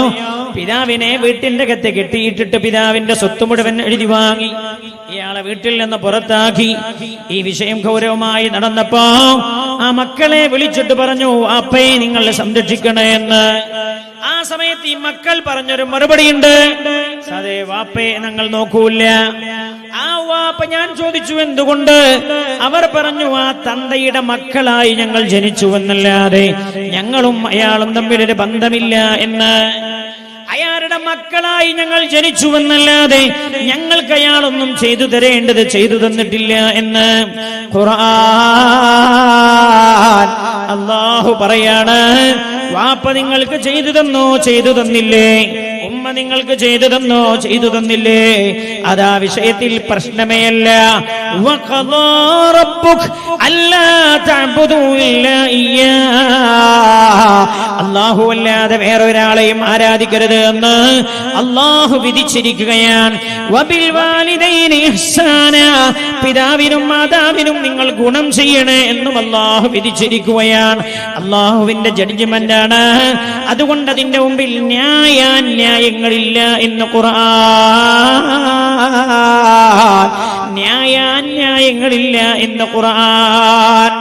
A: പിതാവിനെ വീട്ടിന്റെ അകത്ത് കെട്ടിയിട്ടിട്ട് പിതാവിന്റെ സ്വത്ത് മുഴുവൻ എഴുതി വാങ്ങി ഇയാളെ വീട്ടിൽ നിന്ന് പുറത്താക്കി. ഈ വിഷയം ഗൗരവമായി നടന്നപ്പോ ആ മക്കളെ വിളിച്ചിട്ട് പറഞ്ഞു, അപ്പയെ നിങ്ങൾ സംരക്ഷിക്കണേ എന്ന്. ആ സമയത്ത് ഈ മക്കൾ പറഞ്ഞൊരു മറുപടിയുണ്ട്, അതെ വാപ്പയെ ഞങ്ങൾ നോക്കൂല. ആ വാപ്പ ഞാൻ ചോദിച്ചു എന്തുകൊണ്ട്? അവർ പറഞ്ഞു, ആ തന്തയുടെ മക്കളായി ഞങ്ങൾ ജനിച്ചുവെന്നല്ലാതെ ഞങ്ങളും അയാളും തമ്മിലൊരു ബന്ധമില്ല എന്ന്. അയാളുടെ മക്കളായി ഞങ്ങൾ ജനിച്ചുവെന്നല്ലാതെ ഞങ്ങൾക്ക് അയാളൊന്നും ചെയ്തു തരേണ്ടത് ചെയ്തു തന്നിട്ടില്ല എന്ന് ഖുർആൻ. അല്ലാഹു പറയാണ്, വാപ്പ നിങ്ങൾക്ക് ചെയ്തു തന്നോ ചെയ്തു തന്നില്ലേ? ഉമ്മ നിങ്ങൾക്ക് ചെയ്തു തന്നോ ചെയ്തു തന്നില്ലേ? അതാ വിഷയത്തിൽ പ്രശ്നമേ അല്ല. വഖളാ റബ്ബുക അല്ലാ തഅബുദൂ ഇല്ലാ ഇയ്യാഹ്, അല്ലാഹു അല്ലാതെ വേറൊരാളെയും ആരാധിക്കരുത് എന്ന് അല്ലാഹു വിധിച്ചിരിക്കുകയാണ്. വബിൽ വാലിദൈനി ഇഹ്സാനാ, പിതാവിനും മാതാവിനും നിങ്ങൾ ഗുണം ചെയ്യണേ എന്നും അല്ലാഹു വിധിച്ചിരിക്കുകയാണ്. അല്ലാഹുവിന്റെ ജഡ്ജ്മെന്റ് ആണ്. അതുകൊണ്ട് അതിന്റെ മുമ്പിൽ ന്യായങ്ങളില്ല എന്ന് ഖുർആൻ. ന്യായങ്ങളില്ല എന്ന് ഖുർആൻ.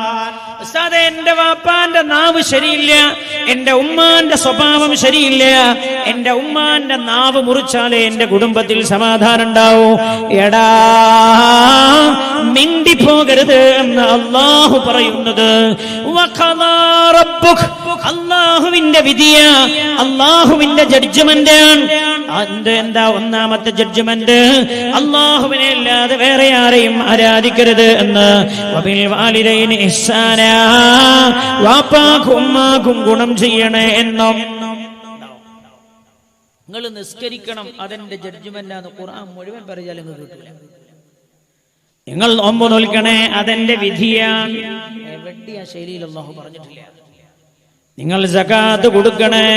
A: സാധേ എന്റെ വാപ്പാന്റെ നാവ് ശരിയില്ല, എന്റെ ഉമ്മാന്റെ സ്വഭാവം ശരിയില്ല, എന്റെ ഉമ്മാന്റെ നാവ് മുറിച്ചാലേ എന്റെ കുടുംബത്തിൽ സമാധാനം ഉണ്ടാവൂ. എടാ, മിണ്ടിപ്പോകരുത് എന്ന് അല്ലാഹു പറയുന്നത്. അല്ലാഹുവിന്റെ വിധിയ, അല്ലാഹുവിന്റെ ജഡ്ജ്മെന്റ്. എന്താ ഒന്നാമത്തെ ജഡ്ജ്മെന്റ്? അല്ലാഹുവിനെ അല്ലാതെ വേറെ ആരെയും ആരാധിക്കരുത് എന്ന്. വബിൽ വാലിദൈനി ഇഹ്സാനാ, വാപ്പാക്കും ഉമ്മാക്കും ഗുണം ചെയ്യണേ എന്നും. നിങ്ങൾ നിസ്കരിക്കണം, അതെന്റെ ജഡ്ജ്മെന്റാണ്. ഖുർആൻ മുഴുവൻ പറഞ്ഞാൽ നിങ്ങൾ കിട്ടില്ല. നിങ്ങൾ നോമ്പ് നോൽക്കണേ, അതെന്റെ വിധിയാണ്. എവിടെയ ശൈലിയിൽ അല്ലാഹു പറഞ്ഞിട്ടില്ല. നിങ്ങൾ സകാത്ത് കൊടുക്കണേ,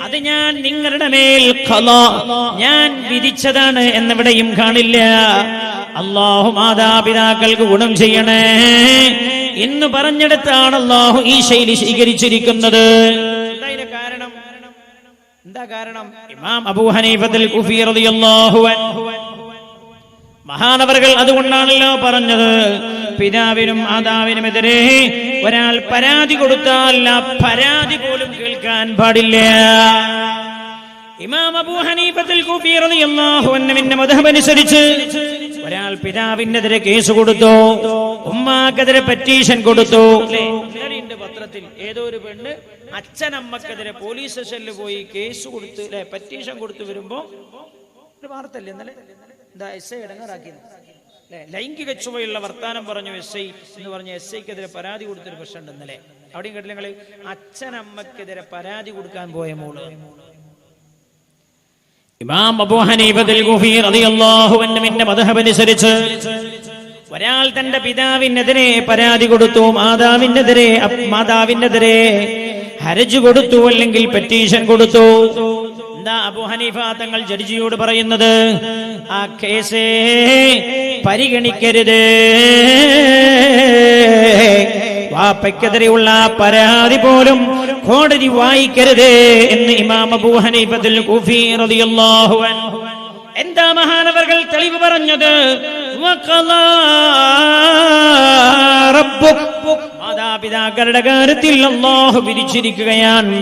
A: അത് ഞാൻ നിങ്ങളുടെ മേൽ ഖളാ, ഞാൻ വിധിച്ചതാണ് എന്നെവിടെയും കാണില്ല. അല്ലാഹു മാതാപിതാക്കൾക്ക് ഗുണം ചെയ്യണേ എന്ന് പറഞ്ഞെടുത്താണ് അല്ലാഹു ഈ ശൈലി സ്വീകരിച്ചിരിക്കുന്നത്. എന്താ കാരണം? ഇമാം അബൂ ഹനീഫത്തുൽ കുഫി റളിയല്ലാഹു അൻഹു മഹാനവറുകൾ അതുകൊണ്ടാണല്ലോ പറഞ്ഞത്, പിതാവിനും മാതാവിനുമെതിരെ ഒരാൾ പരാതി കൊടുത്താൽ ആ പരാതി പോലും കേൾക്കാൻ പാടില്ല. ഇമാം അബൂ ഹനീഫത്തുൽ കുഫി റളിയല്ലാഹു അൻഹുവിന്റെ മദ്ഹബ് അനുസരിച്ച് ഒരാൾ പിതാവിനെതിരെ കേസ് കൊടുത്തു, ഉമ്മാക്കെതിരെ പെറ്റീഷൻ കൊടുത്തു. പത്രത്തിൽ ഏതോ ഒരു പെണ്ണ് അച്ഛനമ്മക്കെതിരെ പോലീസ് സ്റ്റേഷനിൽ പോയി കേസ് കൊടുത്ത് പെറ്റീഷൻ കൊടുത്തു വരുമ്പോ ഒരു വാർത്തല്ലേ ഇന്നലെ, എന്താ എസ് ഐ ഇടങ്ങാറാക്കി ലൈംഗിക ചുവയുള്ള വർത്താനം പറഞ്ഞു എസ് ഐ എന്ന് പറഞ്ഞ എസ് ഐക്കെതിരെ പരാതി കൊടുത്തൊരു പ്രശ്നമുണ്ട് ഇന്നലെ. അവിടെയും കേട്ടില്ല നിങ്ങള്? അച്ഛനമ്മക്കെതിരെ പരാതി കൊടുക്കാൻ പോയ മോള്. ഇമാം അബൂ ഹനീഫത്തുൽ കുഫി റളിയല്ലാഹു അൻഹുവിന്റെ മദ്ഹബ് അനുസരിച്ച് ഒരാൾ തന്റെ പിതാവിനെതിരെ പരാതി കൊടുത്തു, മാതാവിനെതിരെ ഹർജ് കൊടുത്തു, അല്ലെങ്കിൽ പെറ്റീഷൻ കൊടുത്തു. എന്താ അബൂ ഹനീഫ തങ്ങൾ ജഡ്ജിയോട് പറയുന്നത്? ആ കേസ് പരിഗണിക്കരുത്, വാപ്പയ്ക്കെതിരെയുള്ള പരാതി പോലും കോടതി വായിക്കരുത് എന്ന് ഇമാം അബൂ ഹനീഫത്തുൽ കുഫി റളിയല്ലാഹു അൻഹു. എന്താ മഹാനവർകൾ തെളിവ് പറഞ്ഞത്? മാതാപിതാക്കളുടെ കാര്യത്തിൽ അല്ലാഹു വിധിച്ചിരിക്കുകയാണ്,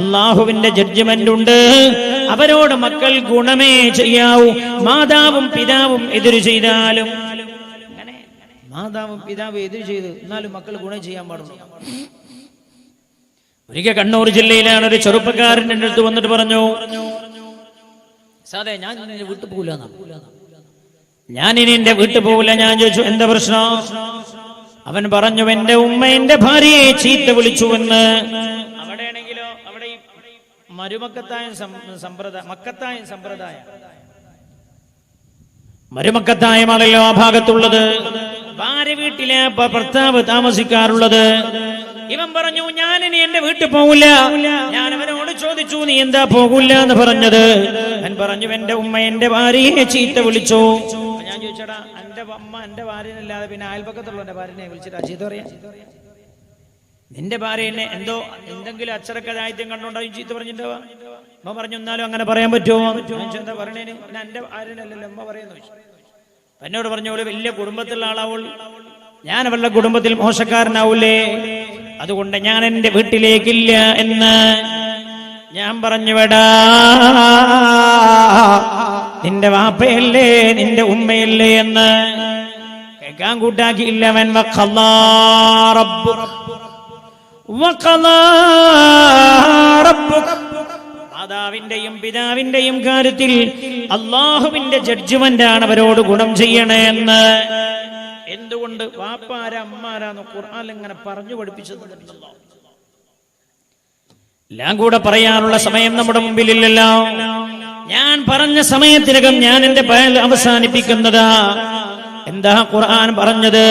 A: അല്ലാഹുവിന്റെ ജഡ്ജ്മെന്റ് ഉണ്ട്. അവരോട് മക്കൾ ഗുണമേ ചെയ്യാവൂ, മാതാവും പിതാവും എതിര് ചെയ്താലും. അങ്ങനെ മാതാവും പിതാവും എതിര് ചെയ്ത് എന്നാലും മക്കൾ ഗുണം ചെയ്യാൻ പാടുള്ളൂ. ഒരിക്കൽ കണ്ണൂർ ജില്ലയിലാണ് ഒരു ചെറുപ്പക്കാരൻ എൻ്റെ അടുത്ത് വന്നിട്ട് പറഞ്ഞു, സാറേ ഞാൻ നിന്നെ വീട്ടിൽ പോകില്ല, ഞാനിനി എന്റെ വീട്ടിൽ പോകില്ല. ഞാൻ ചോദിച്ചു എന്താ പ്രശ്നം? അവൻ പറഞ്ഞു, എന്റെ ഉമ്മ എന്റെ ഭാര്യയെ ചീത്ത വിളിച്ചുവെന്ന്. അവിടെയാണെങ്കിലോ അവിടെ ഈ മരുമക്കത്തായം സമ്പ്രദായം മരുമക്കത്തായമാണല്ലോ ആ ഭാഗത്തുള്ളത്. ഭാര്യ വീട്ടിലെ ഭർത്താവ് താമസിക്കാറുള്ളത്. ഇവൻ പറഞ്ഞു, ഞാനിനി എന്റെ വീട്ടിൽ പോകില്ല. ഞാൻ അവനോട് ചോദിച്ചു, നീ എന്താ പോകില്ല എന്ന് പറഞ്ഞത്? അവൻ പറഞ്ഞു, എന്റെ ഉമ്മ എന്റെ ഭാര്യയെ ചീത്ത വിളിച്ചു. ഞാൻ ചോദിച്ചടാ, എന്റെ അമ്മ എന്റെ ഭാര്യനല്ലാതെ പിന്നെ അയൽപക്കത്തുള്ള എന്റെ ഭാര്യനെ വിളിച്ചിട്ടാ ചീത്ത പറയാ? നിന്റെ ഭാര്യനെ എന്തെങ്കിലും അച്ചടക്കരാഹിത്യം കണ്ടോണ്ടാവും ചീത്ത പറഞ്ഞിട്ടുണ്ടാവാ? അമ്മ പറഞ്ഞു, എന്നാലും അങ്ങനെ പറയാൻ പറ്റുമോ? എന്താ പറയണേന്? എന്റെ ഭാര്യനല്ലല്ലോ അമ്മ പറയുന്നു. എന്നോട് പറഞ്ഞു, ഒരു വലിയ കുടുംബത്തിലുള്ള ആളാവൾ, ഞാൻ അവളുടെ കുടുംബത്തിൽ മോശക്കാരനാവൂലേ, അതുകൊണ്ട് ഞാൻ എന്റെ വീട്ടിലേക്കില്ല എന്ന്. ഞാൻ പറഞ്ഞു, വേടാ, നിന്റെ വാപ്പയല്ലേ നിന്റെ ഉമ്മയല്ലേ എന്ന് കേൾക്കാൻ കൂട്ടാക്കിയില്ല. അവൻ മാതാവിന്റെയും പിതാവിന്റെയും കാര്യത്തിൽ അല്ലാഹുവിന്റെ ജഡ്ജ്മെന്റ് ആണ് അവരോട് ഗുണം ചെയ്യണേ എന്ന്. എന്തുകൊണ്ട്? വാപ്പാര അമ്മാരാന്ന് ഖുർആൻ ഇങ്ങനെ പറഞ്ഞു പഠിപ്പിച്ചതല്ലോ. എല്ലാം കൂടെ പറയാനുള്ള സമയം നമ്മുടെ മുമ്പിലില്ലല്ലോ. ഞാൻ പറഞ്ഞ സമയത്തിനകം ഞാൻ എന്റെ ബയാൻ അവസാനിപ്പിക്കുന്നതാ. എന്താ ഖുർആൻ പറഞ്ഞത്?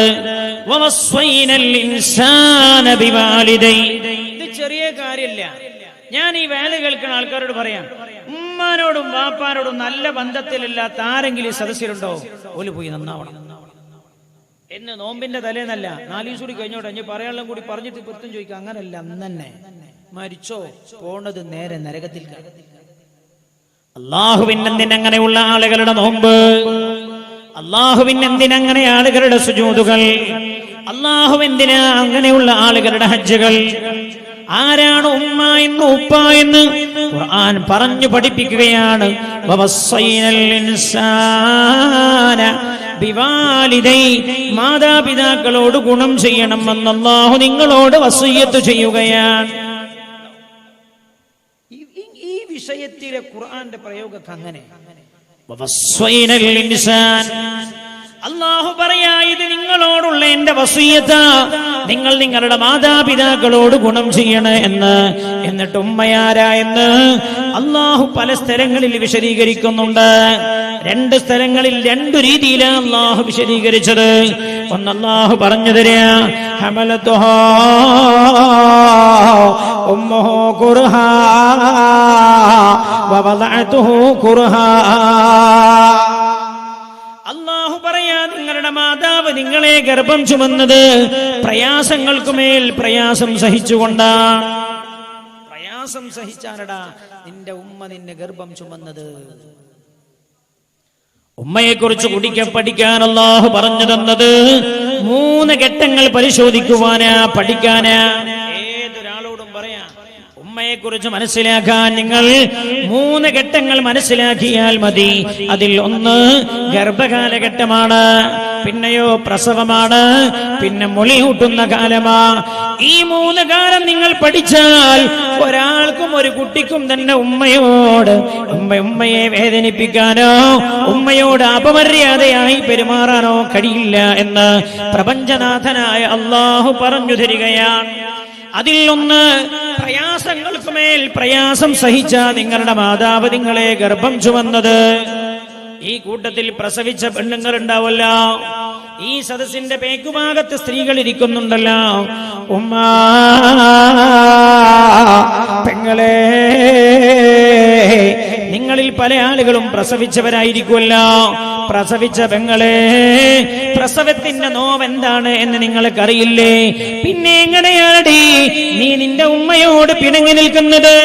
A: ഇത് ചെറിയ കാര്യമില്ല. ഞാൻ ഈ വേല കേൾക്കുന്ന ആൾക്കാരോട് പറയാം, ഉമ്മാനോടും വാപ്പാനോടും നല്ല ബന്ധത്തിലില്ലാത്ത ആരെങ്കിലും സദസ്യരുണ്ടോ? ഓല് പോയി നന്നാവണം എന്ന്. നോമ്പിന്റെ തലേന്നല്ല, 4 ദിവസം കൂടി കഴിഞ്ഞോട്ടെ, ഞാൻ പറയാനുള്ള കൂടി പറഞ്ഞിട്ട് പുറത്തും ചോദിക്കാം. അങ്ങനല്ല, അന്ന് തന്നെ മരിച്ചോ പോണത് നേരെ നരകത്തിൽ. അല്ലാഹുവിനെന്തിനങ്ങനെയുള്ള ആളുകളുടെ നോമ്പ്? അല്ലാഹുവിനെന്തിനങ്ങനെ ആളുകളുടെ സുജൂദുകൾ? അല്ലാഹു എന്തിനാ അങ്ങനെയുള്ള ആളുകളുടെ ഹജ്ജുകൾ? ആരാണ് ഉമ്മ എന്ന് ഉപ്പ എന്ന് ഖുർആൻ പറഞ്ഞു പഠിപ്പിക്കുകയാണ്. വവസ്സൈനൽ ഇൻസാന ബിവാലിദൈ, മാതാപിതാക്കളോട് ഗുണം ചെയ്യണം എന്ന് അല്ലാഹു നിങ്ങളോട് വസിയ്യത്ത് ചെയ്യുകയാണ്. ഈ വിഷയത്തിലെ ഖുർആന്റെ പ്രയോഗം അങ്ങനെ. വവസ്സൈനൽ ഇൻസാൻ, അല്ലാഹു പറയാ ഇത് നിങ്ങളോടുള്ള എന്റെ വസിയ്യത്താ, നിങ്ങൾ നിങ്ങളുടെ മാതാപിതാക്കളോട് ഗുണം ചെയ്യണേ എന്ന്. എന്നിട്ട് ഉമ്മയാരാ എന്ന് അല്ലാഹു പല സ്ഥലങ്ങളിൽ വിശദീകരിക്കുന്നുണ്ട്. 2 സ്ഥലങ്ങളിൽ 2 രീതിയിലാണ് അല്ലാഹു വിശദീകരിച്ചത്. ഒന്ന് അല്ലാഹു പറഞ്ഞു തരാ, ഹമലതുഹാ ഉമ്മുഹു കുർഹാ വവദഅതുഹു കുർഹാ. അല്ലാഹു പറയാ നിങ്ങളുടെ മാതാവ് നിങ്ങളെ ഗർഭം ചുമന്നത് പ്രയാസങ്ങൾക്കുമേൽ പ്രയാസം സഹിച്ചുകൊണ്ടാണ്. പ്രയാസം സഹിച്ചാരടാ നിന്റെ ഉമ്മ നിന്നെ ഗർഭം ചുമന്നത്. ഉമ്മയെ കുറിച്ച് പഠിക്കാൻ അല്ലാഹു പറഞ്ഞു തന്നത് 3 ഘട്ടങ്ങൾ പരിശോധിക്കുവാനാ, പഠിക്കാനാ. ഏതൊരാളോടും പറയാ ഉമ്മയെ കുറിച്ച് മനസ്സിലാക്കാൻ നിങ്ങൾ 3 ഘട്ടങ്ങൾ മനസ്സിലാക്കിയാൽ മതി. അതിൽ ഒന്ന് ഗർഭകാലഘട്ടമാണ്, പിന്നെയോ പ്രസവമാണ്, പിന്നെ മുലയൂട്ടുന്ന കാലമാ. ഈ 3 കാലം നിങ്ങൾ പഠിച്ചാൽ ഒരാൾക്കും ഒരു കുട്ടിക്കും തന്നെ ഉമ്മയോട് ഉമ്മയെ വേദനിപ്പിക്കാനോ ഉമ്മയോട് അപമര്യാദയായി പെരുമാറാനോ കഴിയില്ല എന്ന് പ്രപഞ്ചനാഥനായ അല്ലാഹു പറഞ്ഞു തരികയാണ്. അതിൽ ഒന്ന് പ്രയാസങ്ങൾക്കുമേൽ പ്രയാസം സഹിച്ച നിങ്ങളുടെ മാതാവ് നിങ്ങളെ ഗർഭം ചുമന്നത്. ഈ കൂട്ടത്തിൽ പ്രസവിച്ച പെണ്ണുങ്ങൾ ഉണ്ടാവല്ലോ, ഈ സദസ്സിന്റെ പേക്കുഭാഗത്ത് സ്ത്രീകൾ ഇരിക്കുന്നുണ്ടല്ലോ. ഉമ്മ പെങ്ങളെ, നിങ്ങളിൽ പല ആളുകളും പ്രസവിച്ചവരായിരിക്കുമല്ലോ. പ്രസവിച്ച പെങ്ങളെ, പ്രസവത്തിന്റെ നോവെന്താണ് എന്ന് നിങ്ങൾക്കറിയില്ലേ? പിന്നെ എങ്ങനെയാടി നീ നിന്റെ ഉമ്മയോട് പിണങ്ങി നിൽക്കുന്നത്?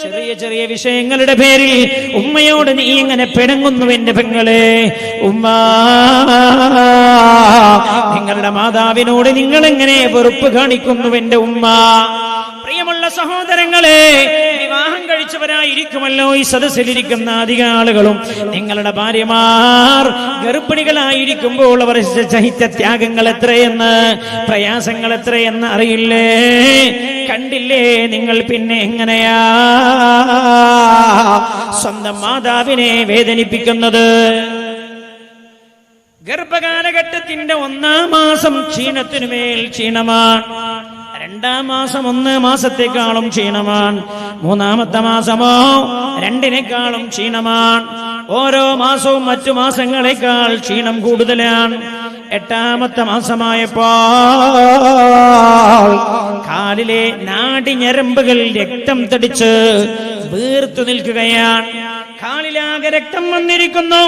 A: ചെറിയ ചെറിയ വിഷയങ്ങളുടെ പേരിൽ ഉമ്മയോട് നീ എങ്ങനെ പിണങ്ങുന്നു എന്റെ പെങ്ങളെ? ഉമ്മ, നിങ്ങളുടെ മാതാവിനോട് നിങ്ങൾ എങ്ങനെ വെറുപ്പ് കാണിക്കുന്നു എന്റെ ഉമ്മ? പ്രിയമുള്ള സഹോദരങ്ങളെ, വിവാഹം കഴിച്ചവരായിരിക്കുമല്ലോ ഈ സദസ്സിലിരിക്കുന്ന അധിക ആളുകളും. നിങ്ങളുടെ ഭാര്യമാർ ഗർഭിണികളായിരിക്കുമ്പോൾ അവർ സഹിച്ച ത്യാഗങ്ങൾ എത്രയെന്ന്, പ്രയാസങ്ങൾ എത്രയെന്ന് അറിയില്ലേ? കണ്ടില്ലേ നിങ്ങൾ? പിന്നെ എങ്ങനെയാ സ്വന്തം മാതാവിനെ വേദനിപ്പിക്കുന്നത്? ഗർഭകാലഘട്ടത്തിന്റെ 1-ാം മാസം ക്ഷീണത്തിനുമേൽ ക്ഷീണമാണ്. 2-ാം മാസം 1 മാസത്തെക്കാളും ക്ഷീണമാണ്. 3-ാമത്തെ മാസമോ 2-നേക്കാളും ക്ഷീണമാണ്. ഓരോ മാസവും മറ്റു മാസങ്ങളെക്കാൾ ക്ഷീണം കൂടുതലാണ്. 8-ാമത്തെ മാസമായപ്പോൾ കാലിലെ നാഡിഞരമ്പുകൾ രക്തം തടിച്ച് വീർത്തു നിൽക്കുകയാണ്. കാലിലാകെ രക്തം വന്നിരിക്കുന്നു.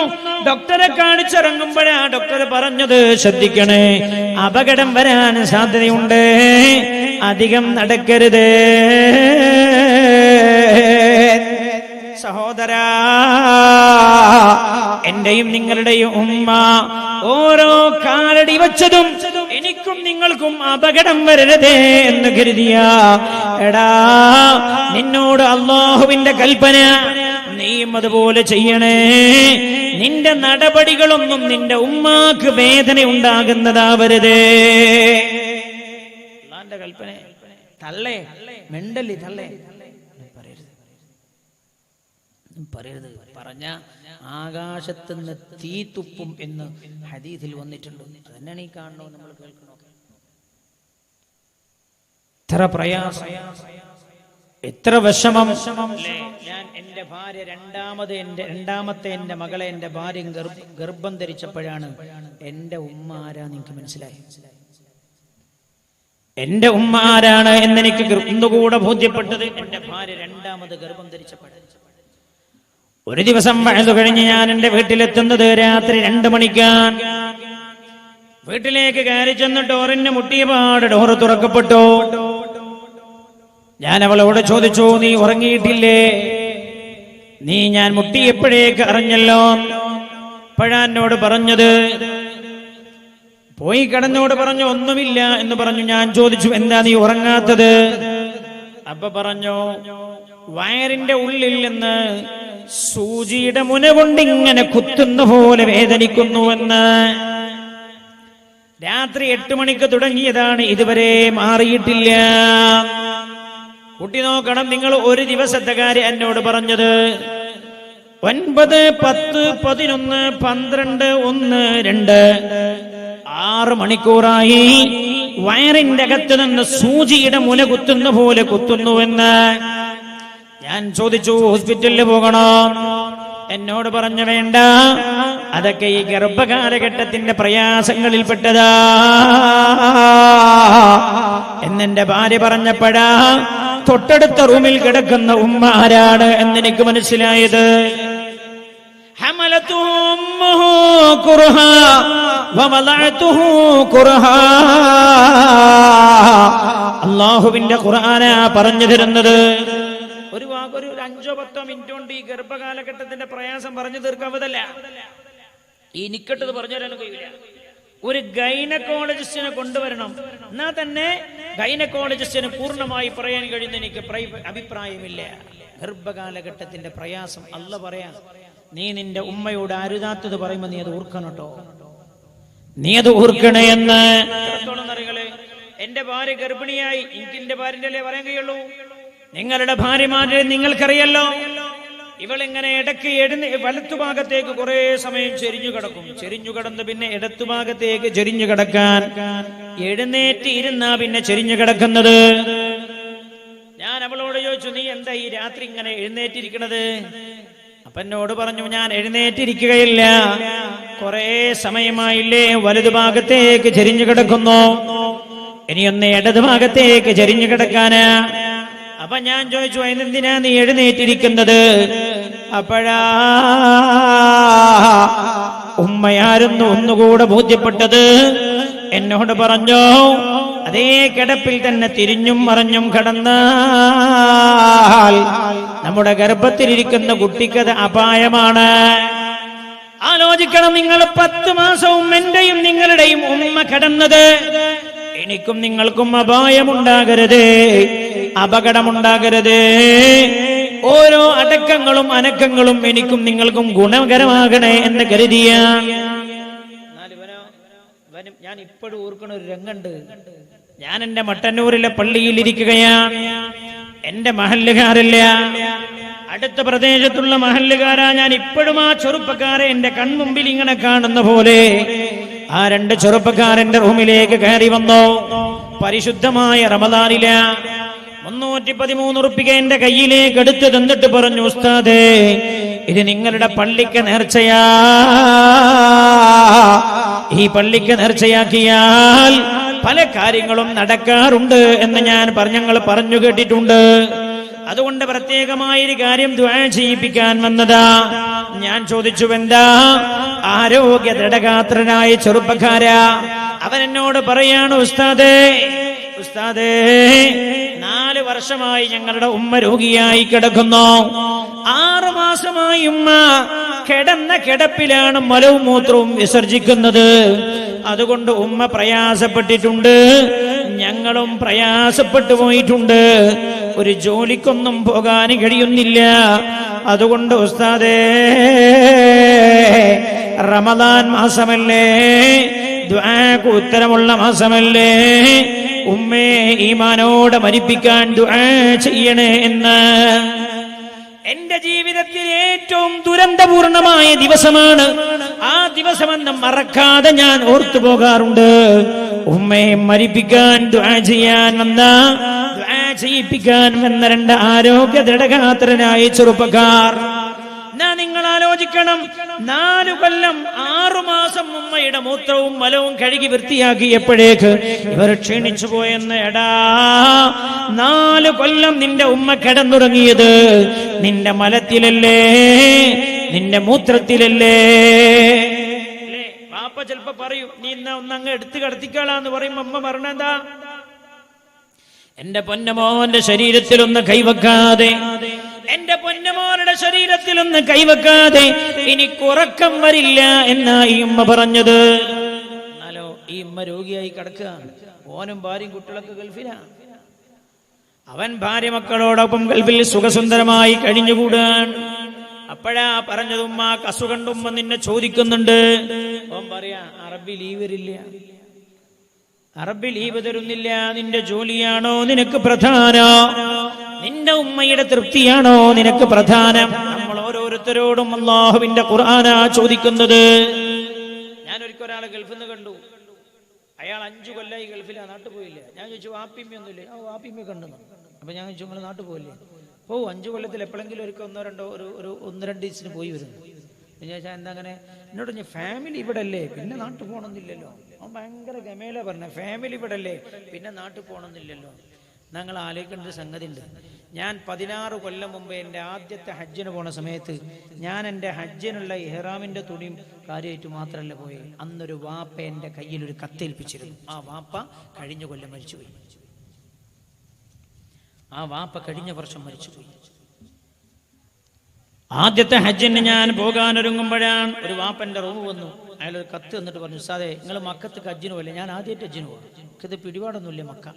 A: ഡോക്ടറെ കാണിച്ചിറങ്ങുമ്പോഴാ ഡോക്ടർ പറഞ്ഞത്, ശ്രദ്ധിക്കണേ, അപകടം വരാൻ സാധ്യതയുണ്ട്, അധികം നടക്കരുത്. സഹോദരാ, എന്റെയും നിങ്ങളുടെയും ഉമ്മ ഓരോ കാലടി വച്ചതും എനിക്കും നിങ്ങൾക്കും അപകടം വരരുതേ എന്ന് കരുതിയ എടാ, നിന്നോട് അല്ലാഹുവിന്റെ കൽപ്പന, നീയും അതുപോലെ ചെയ്യണേ. നിന്റെ നടപടികളൊന്നും നിന്റെ ഉമ്മാക്ക് വേദന ഉണ്ടാകുന്നതാവരുതേ. അല്ലാഹുവിന്റെ കൽപ്പന തള്ളേ, മെണ്ടല്ലി തള്ളേ പറയരുത്. പറഞ്ഞ ആകാശത്തുനിന്ന് തീ തുപ്പും എന്ന് ഹദീസിൽ വന്നിട്ടുണ്ട്. തന്നെയാണ് ഈ കാണണോ, നമ്മൾ കേൾക്കണോ? എത്ര പ്രയാസം, എത്ര വിഷമം. ഞാൻ എന്റെ ഭാര്യ രണ്ടാമത്തെ എന്റെ മകളെ എന്റെ ഭാര്യ ഗർഭം ധരിച്ചപ്പോഴാണ് എന്റെ ഉമ്മ ആരാന്ന് എനിക്ക് മനസ്സിലായി. എന്റെ ഉമ്മ ആരാണ് എന്നെനിക്ക് ഒന്നുകൂടെ ബോധ്യപ്പെട്ടത് എന്റെ ഭാര്യ 2ാമത് ഗർഭം ധരിച്ചപ്പോഴാണ്. ഒരു ദിവസം വഴുതു കഴിഞ്ഞ് ഞാൻ എന്റെ വീട്ടിലെത്തുന്നത് രാത്രി 2 മണിക്കാണ്. വീട്ടിലേക്ക് കയറി ചെന്ന് ഡോറിന് മുട്ടിയപാട് ഡോറ് തുറക്കപ്പെട്ടു. ഞാൻ അവളോട് ചോദിച്ചു, നീ ഉറങ്ങിയിട്ടില്ലേ? നീ ഞാൻ മുട്ടിയപ്പോഴേക്ക് അറിഞ്ഞല്ലോ. അപ്പോഴാ എന്നോട് പറഞ്ഞത്, പോയി കിടന്നോട് പറഞ്ഞു ഒന്നുമില്ല എന്ന് പറഞ്ഞു. ഞാൻ ചോദിച്ചു എന്താ നീ ഉറങ്ങാത്തത്? അപ്പൊ പറഞ്ഞു വയറിന്റെ ഉള്ളിൽ നിന്ന് സൂചിയുടെ മുന കൊണ്ട് ഇങ്ങനെ കുത്തുന്ന പോലെ വേദനിക്കുന്നുവെന്ന്. രാത്രി 8 മണിക്ക് തുടങ്ങിയതാണ്, ഇതുവരെ മാറിയിട്ടില്ല. കുട്ടി നോക്കണം, നിങ്ങൾ ഒരു ദിവസത്തെ കാര്യം എന്നോട് പറഞ്ഞത് 9, 10, 11, 12, 1, 2 6 മണിക്കൂറായി വയറിന്റെ അകത്ത് നിന്ന് സൂചിയുടെ മുന കുത്തുന്ന പോലെ കുത്തുന്നുവെന്ന്. ഞാൻ ചോദിച്ചു ഹോസ്പിറ്റലിൽ പോകണോ? എന്നോട് പറഞ്ഞു വേണ്ട, അതൊക്കെ ഈ ഗർഭകാലഘട്ടത്തിന്റെ പ്രയാസങ്ങളിൽപ്പെട്ടതാ എന്നെന്റെ ഭാര്യ പറഞ്ഞപ്പോഴാ തൊട്ടടുത്ത റൂമിൽ കിടക്കുന്ന ഉമ്മ ആരാണ് എന്നെനിക്ക് മനസ്സിലായത്. അല്ലാഹുവിന്റെ ഖുർആനാ പറഞ്ഞു തരുന്നത്. ഒരു 5 or 10 മിനിറ്റ് കൊണ്ട് ഈ ഗർഭകാലഘട്ടത്തിന്റെ പ്രയാസം പറഞ്ഞു തീർക്കാവതല്ല. ഈ നിക്കട്ടത് പറഞ്ഞു തരാനും കഴിയില്ല. ഒരു ഗൈനക്കോളജിസ്റ്റിനെ കൊണ്ടുവരണം, എന്നാ തന്നെ ഗൈനക്കോളജിസ്റ്റിന് പൂർണ്ണമായി പറയാൻ കഴിയുന്ന എനിക്ക് അഭിപ്രായമില്ല. ഗർഭകാലഘട്ടത്തിന്റെ പ്രയാസം അല്ല പറയാം. നീ നിന്റെ ഉമ്മയോട് അരുതാത്തത് പറയുമ്പോ നീ അത് ഓർക്കണം കേട്ടോ, നീ അത് ഓർക്കണേ എന്ന്. എന്റെ ഭാര്യ ഗർഭിണിയായി, എനിക്ക് എന്റെ ഭാര്യന്റെ അല്ലേ പറയാൻ കഴിയുള്ളൂ. നിങ്ങളുടെ ഭാര്യമാരെ നിങ്ങൾക്കറിയല്ലോ, ഇവളിങ്ങനെ ഇടയ്ക്ക് വലത്തുഭാഗത്തേക്ക് കുറെ സമയം ചെരിഞ്ഞു കിടക്കും. ചെരിഞ്ഞു കിടന്ന് പിന്നെ ഇടത്തുഭാഗത്തേക്ക് ചെരിഞ്ഞു കിടക്കാൻ എഴുന്നേറ്റ് ഇരുന്നാ പിന്നെ ചെരിഞ്ഞു കിടക്കുന്നത്. ഞാൻ അവളോട് ചോദിച്ചു, നീ എന്താ ഈ രാത്രി ഇങ്ങനെ എഴുന്നേറ്റിരിക്കണത്? അപ്പൊ എന്നോട് പറഞ്ഞു, ഞാൻ എഴുന്നേറ്റിരിക്കുകയില്ല, കുറെ സമയമായില്ലേ വലതുഭാഗത്തേക്ക് ചെരിഞ്ഞു കിടക്കുന്നു, ഇനിയൊന്ന് ഇടതുഭാഗത്തേക്ക് ചെരിഞ്ഞു കിടക്കാനാ. അപ്പൊ ഞാൻ ചോദിച്ചു, എന്തിനാ നീ എഴുന്നേറ്റിരിക്കുന്നത്? അപ്പോഴാ ഉമ്മയായിരുന്നു ഒന്നുകൂടെ ബോധ്യപ്പെട്ടത്. എന്നോട് പറഞ്ഞു, അതേ കിടപ്പിൽ തന്നെ തിരിഞ്ഞും മറിഞ്ഞും കിടന്നാൽ നമ്മുടെ ഗർഭത്തിലിരിക്കുന്ന കുട്ടിക്കത് അപായമാണ്. ആലോചിക്കണം, നിങ്ങൾ 10 മാസവും എന്റെയും നിങ്ങളുടെയും ഉമ്മ കിടന്നത്. എനിക്കും നിങ്ങൾക്കും അപായമുണ്ടാകരുത്, അപകടമുണ്ടാകരുത്. ഓരോ അടക്കങ്ങളും അനക്കങ്ങളും എനിക്കും നിങ്ങൾക്കും ഗുണകരമാകണേ എന്ന് കരുതിയ. ഞാൻ ഇപ്പോഴും ഓർക്കണ ഒരു രംഗുണ്ട്. ഞാൻ എന്റെ മട്ടന്നൂരിലെ പള്ളിയിൽ ഇരിക്കുകയാണ്. എന്റെ മഹല്ലുകാരില്ല, അടുത്ത പ്രദേശത്തുള്ള മഹല്ലുകാരാ. ഞാൻ ഇപ്പോഴും ആ ചെറുപ്പക്കാരെ എന്റെ കൺമുമ്പിൽ ഇങ്ങനെ കാണുന്ന പോലെ ആ 2 ചെറുപ്പക്കാരന്റെ റൂമിലേക്ക് കയറി വന്നു. പരിശുദ്ധമായ റമദാനില 313 ഉറുപ്പിക എന്റെ കയ്യിലേക്ക് എടുത്ത് തന്നിട്ട് പറഞ്ഞു, ഉസ്താദേ, ഇത് നിങ്ങളുടെ പള്ളിക്ക് നേർച്ചയാ. ഈ പള്ളിക്ക് നേർച്ചയാക്കിയാൽ പല കാര്യങ്ങളും നടക്കാറുണ്ട് എന്ന് ഞങ്ങൾ പറഞ്ഞു കേട്ടിട്ടുണ്ട്. അതുകൊണ്ട് പ്രത്യേകമായൊരു കാര്യം ദുആ ചെയ്യിപ്പിക്കാൻ വന്നതാ. ഞാൻ ചോദിച്ചു, എന്താ? ആരോഗ്യ ദൃഢഗാത്രനായ ചെറുപ്പക്കാരാ. അവൻ എന്നോട് പറയാണ്, ഉസ്താദേ 4 വർഷമായി ഞങ്ങളുടെ ഉമ്മ രോഗിയായി കിടക്കുന്നു. 6 മാസമായി ഉമ്മ കിടന്ന കിടപ്പിലാണ് മലവും മൂത്രവും വിസർജിക്കുന്നത്. അതുകൊണ്ട് ഉമ്മ പ്രയാസപ്പെട്ടിട്ടുണ്ട്, ഞങ്ങളും പ്രയാസപ്പെട്ടു പോയിട്ടുണ്ട്. ഒരു ജോലിക്കൊന്നും പോകാൻ കഴിയുന്നില്ല. അതുകൊണ്ട് ഉസ്താദേ, റമദാൻ മാസമല്ലേ, ദുആക്ക് ഉത്തരമുള്ള മാസമല്ലേ, ഉമ്മയെ ഈമാനോടെ മരിപ്പിക്കാൻ ദുആ ചെയ്യണേ എന്ന്. എന്റെ ജീവിതത്തിൽ ഏറ്റവും ദുരന്തപൂർണമായ ദിവസമാണ് ആ ദിവസമെന്ന് മറക്കാതെ ഞാൻ ഓർത്തു പോകാറുണ്ട്. ഉമ്മയെ മരിപ്പിക്കാൻ ദുആ ചെയ്യാൻ വന്ന, ദുആ ചെയ്യിപ്പിക്കാൻ വന്ന 2 ആരോഗ്യ ദൃഢഗാത്രനായ ചെറുപ്പക്കാർ. നിങ്ങൾ ആലോചിക്കണം, 4 കൊല്ലം 6 മാസം ഉമ്മയുടെ മൂത്രവും മലവും കഴുകി വൃത്തിയാക്കിയപ്പോഴേക്ക് ഇവർ ക്ഷീണിച്ചു പോയെന്ന്. എടാ, 4 കൊല്ലം നിന്റെ ഉമ്മ കിടന്നുറങ്ങിയത് നിന്റെ മലത്തിലല്ലേ, നിന്റെ മൂത്രത്തിലല്ലേ? പാപ്പ ചിലപ്പോ പറയും, നീ ഒന്നങ്ങ് എടുത്ത് കടത്തിക്കാളാന്ന് പറയുമ്പോ അമ്മ പറഞ്ഞെന്താ? എന്റെ പൊന്നമോന്റെ ശരീരത്തിലൊന്ന് കൈവെക്കാതെ, എന്റെ പൊന്നമോരുടെ ശരീരത്തിലൊന്ന് കൈവെക്കാതെ എനിക്കുറക്കം വരില്ല എന്നായി ഉമ്മ പറഞ്ഞത്. എന്നാലോ ഈ ഉമ്മ രോഗിയായി കിടക്കുകയാണ്. ഓനും ഭാര്യയും കുട്ടികളൊക്കെ ഗൾഫിലാണ്. അവൻ ഭാര്യ മക്കളോടൊപ്പം ഗൾഫിൽ സുഖസുന്ദരമായി കഴിഞ്ഞുകൂടാൻ. അപ്പോഴാ പറഞ്ഞത്, ഉമ്മാക്ക് അസുഖണ്ട്, ഉമ്മ നിന്നെ ചോദിക്കുന്നുണ്ട്. ഓൻ പറയാ, അറബി ലീവ് വരില്ല, അറബി ലീവ് തരുന്നില്ല. നിന്റെ ജോലിയാണോ നിനക്ക് പ്രധാനം? നിന്റെ ഉമ്മയുടെ തൃപ്തിയാണോ നിനക്ക് പ്രധാനം? നമ്മൾ ഓരോരുത്തരോടും അല്ലാഹുവിന്റെ ഖുർആനാ ചോദിക്കുന്നത്. ഞാൻ ഒരിക്കലൊരാളെ ഗൾഫിൽ നിന്ന് കണ്ടു. അയാൾ 5 കൊല്ലമായി ഗൾഫിലാ, നാട്ടിൽ പോയില്ല. ഞാൻ ചോദിച്ചു, വാപ്പിമ്മയൊന്നുമില്ലേ? ആ വാപ്പിമ്മ കണ്ടു. അപ്പൊ ഞാൻ ചോദിച്ചു, നിങ്ങൾ നാട്ടിൽ പോയില്ലേ? 5 കൊല്ലത്തിൽ എപ്പോഴെങ്കിലും ഒരു 1-2 ദിവസത്തിന് പോയി വരുന്നു. ഞാൻ ചോദിച്ചാൽ എന്താ അങ്ങനെ? എന്നോട് ഞാൻ, ഫാമിലി ഇവിടെ അല്ലേ, പിന്നെ നാട്ടിൽ പോകണമെന്നില്ലല്ലോ. അവൻ ഭയങ്കര ഗമേല പറഞ്ഞ, ഫാമിലി ഇവിടെ അല്ലേ, പിന്നെ നാട്ടിൽ പോകണമെന്നില്ലല്ലോ. ഞങ്ങൾ ആലോചിക്കേണ്ട ഒരു സംഗതി ഉണ്ട്. ഞാൻ 16 കൊല്ലം മുമ്പ് എൻ്റെ ആദ്യത്തെ ഹജ്ജിന് പോണ സമയത്ത് ഞാൻ എൻ്റെ ഹജ്ജിനുള്ള ഇഹ്റാമിൻ്റെ തുണിയും കാര്യമായിട്ട് മാത്രമല്ല പോയി. അന്നൊരു വാപ്പ എൻ്റെ കയ്യിൽ ഒരു കത്തേൽപ്പിച്ചിരുന്നു. ആ വാപ്പ കഴിഞ്ഞ കൊല്ലം മരിച്ചുപോയി. ആ വാപ്പ കഴിഞ്ഞ വർഷം മരിച്ചുപോയി. ആദ്യത്തെ ഹജ്ജിന് ഞാൻ പോകാനൊരുങ്ങുമ്പോഴാണ് ഒരു വാപ്പൻ്റെ റൂം വന്നു. അയാളൊരു കത്ത് എന്നിട്ട് പറഞ്ഞു, സാറേ നിങ്ങൾ മക്കത്തേക്ക് ഹജ്ജിന് പോയില്ലേ? ഞാൻ ആദ്യമായിട്ട് ഹജ്ജിന് പോകാം, എനിക്കിത് പിടിപാടൊന്നുമില്ല മക്ക.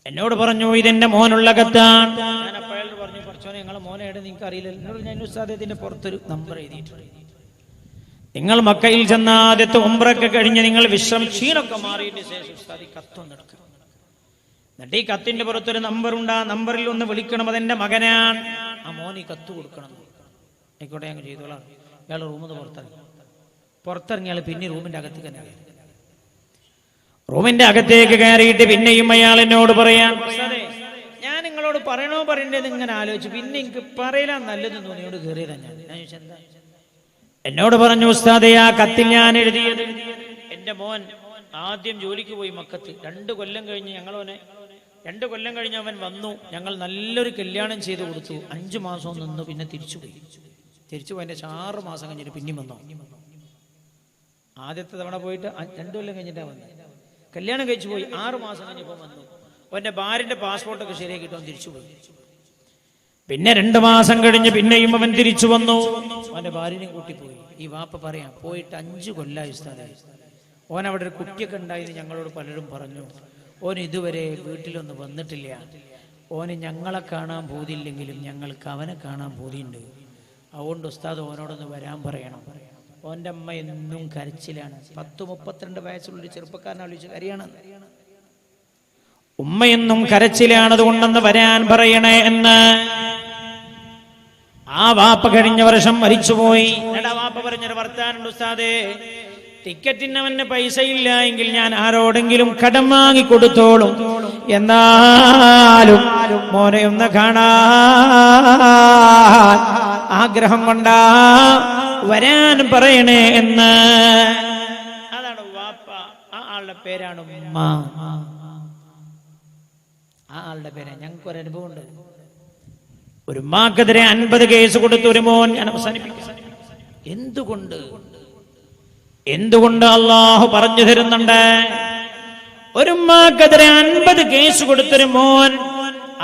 A: എന്നോട് പറഞ്ഞു, ഇതെന്റെ മോനുള്ള കത്താണ്. ഞാൻ അപ്പോഴോട് പറഞ്ഞു, കുറച്ചോനെ നിങ്ങളെ മോനെ എവിടെ നിങ്ങൾക്ക് അറിയില്ല. എന്നോട് ഞാൻ ഉസ്താദത്തിന്റെ പുറത്തൊരു നമ്പർ എഴുതിയിട്ടുണ്ട്. നിങ്ങൾ മക്കയിൽ ചെന്ന ആദ്യത്തെ ഉംറയൊക്കെ കഴിഞ്ഞ് നിങ്ങൾ ക്ഷീണമൊക്കെ മാറിയിട്ട് ശേഷം ഉസ്താദ് കത്തൊന്നെടുക്കുക. എന്നിട്ട് ഈ കത്തിന്റെ പുറത്തൊരു നമ്പറുണ്ട്. ആ നമ്പറിൽ ഒന്ന് വിളിക്കണം, അതെന്റെ മകനാണ്. ആ മോന് ഈ കത്ത് കൊടുക്കണം. ആയിക്കോട്ടെ, ഞങ്ങൾ ചെയ്തോളാം. ഇയാൾ റൂമിൽ നിന്ന് പുറത്തിറങ്ങിയാൽ പിന്നെ റൂമിന്റെ അകത്തേക്ക് തന്നെ കയറി. റൂമിന്റെ അകത്തേക്ക് കയറിയിട്ട് പിന്നെയും അയാൾ എന്നോട് പറയാൻ, ഞാൻ നിങ്ങളോട് പറയണ്ടേന്ന് ഇങ്ങനെ ആലോചിച്ചു, പിന്നെ എനിക്ക് പറയലാൻ നല്ലതെന്ന് തോന്നിയോട് കയറിയതാ. ഞാൻ ചോദിച്ചു, എന്താ? എന്നോട് പറഞ്ഞു, ഉസ്താദേ ആ കത്തിൽ ഞാൻ എഴുതിയത് എന്റെ മോൻ ആദ്യം ജോലിക്ക് പോയി മക്കത്ത്. 2 കൊല്ലം കഴിഞ്ഞ് 2 കൊല്ലം കഴിഞ്ഞ് അവൻ വന്നു. ഞങ്ങൾ നല്ലൊരു കല്യാണം ചെയ്ത് കൊടുത്തു. 5 മാസം നിന്നു, പിന്നെ തിരിച്ചുപോയി. തിരിച്ചുപോയതിന്റെ 6 മാസം കഴിഞ്ഞിട്ട് പിന്നെയും വന്നു. ആദ്യത്തെ തവണ പോയിട്ട് 2 കൊല്ലം കഴിഞ്ഞിട്ടാണ് വന്നത്. കല്യാണം കഴിച്ചു പോയി. 6 മാസം കഴിഞ്ഞപ്പോൾ വന്നു. അവന്റെ ഭാര്യന്റെ പാസ്പോർട്ടൊക്കെ ശരിയാക്കിയിട്ട് അവൻ തിരിച്ചുപോയി. പിന്നെ 2 മാസം കഴിഞ്ഞ് പിന്നെയും അവൻ തിരിച്ചു വന്നു. അവന്റെ ഭാര്യനെയും കൂട്ടിപ്പോയി. ഈ വാപ്പ പറയാം, പോയിട്ട് 5 കൊല്ലമായി ഉസ്താദേ. ഓൻ അവിടെ ഒരു കുട്ടിയൊക്കെ ഉണ്ടായിരുന്നു. ഞങ്ങളോട് പലരും പറഞ്ഞു, ഓൻ ഇതുവരെ വീട്ടിലൊന്ന് വന്നിട്ടില്ല. ഓന് ഞങ്ങളെ കാണാൻ പൂതിയില്ലെങ്കിലും ഞങ്ങൾക്ക് അവനെ കാണാൻ പൂതിയുണ്ട്. അതുകൊണ്ട് ഉസ്താദ് ഓനോടൊന്ന് വരാൻ പറയണം. ഓൻ്റെ അമ്മ എന്നും കരച്ചിലാണ്. 10-32 വയസ്സുള്ളൊരു ചെറുപ്പക്കാരനെ വിളിച്ച് കരയാണ്. ഉമ്മയെന്നും കരച്ചിലാണ്, അതുകൊണ്ടെന്ന് വരാൻ പറയണേ എന്ന് ആ വാപ്പ കഴിഞ്ഞ വർഷം മരിച്ചുപോയി. വാപ്പ പറഞ്ഞൊരു വർത്താനുണ്ട്, ഉസ്താദേ ടിക്കറ്റിന് അവന് പൈസ ഇല്ല എങ്കിൽ ഞാൻ ആരോടെങ്കിലും കടം വാങ്ങി കൊടുത്തോളും, എന്നാലും മോനെ ഒന്ന് കാണാൻ ആഗ്രഹം കൊണ്ടാ വരാൻ പറയണേ എന്ന്. അതാണ് വാപ്പ. ആ ആളുടെ പേരാണ് ഉമ്മ. ആ ആളുടെ പേരാ. ഞങ്ങൾക്ക് ഒരു അനുഭവം ഉണ്ട്. ഒരു ഉമ്മാക്കെതിരെ 50 കേസ് കൊടുത്ത ഒരു മോൻ. ഞാൻ അവസാനിപ്പിക്കാം. എന്തുകൊണ്ട് അള്ളാഹു പറഞ്ഞു തരുന്നുണ്ട്. ഒരു ഉമ്മാക്കെതിരെ 50 കേസ് കൊടുത്തൊരു മോൻ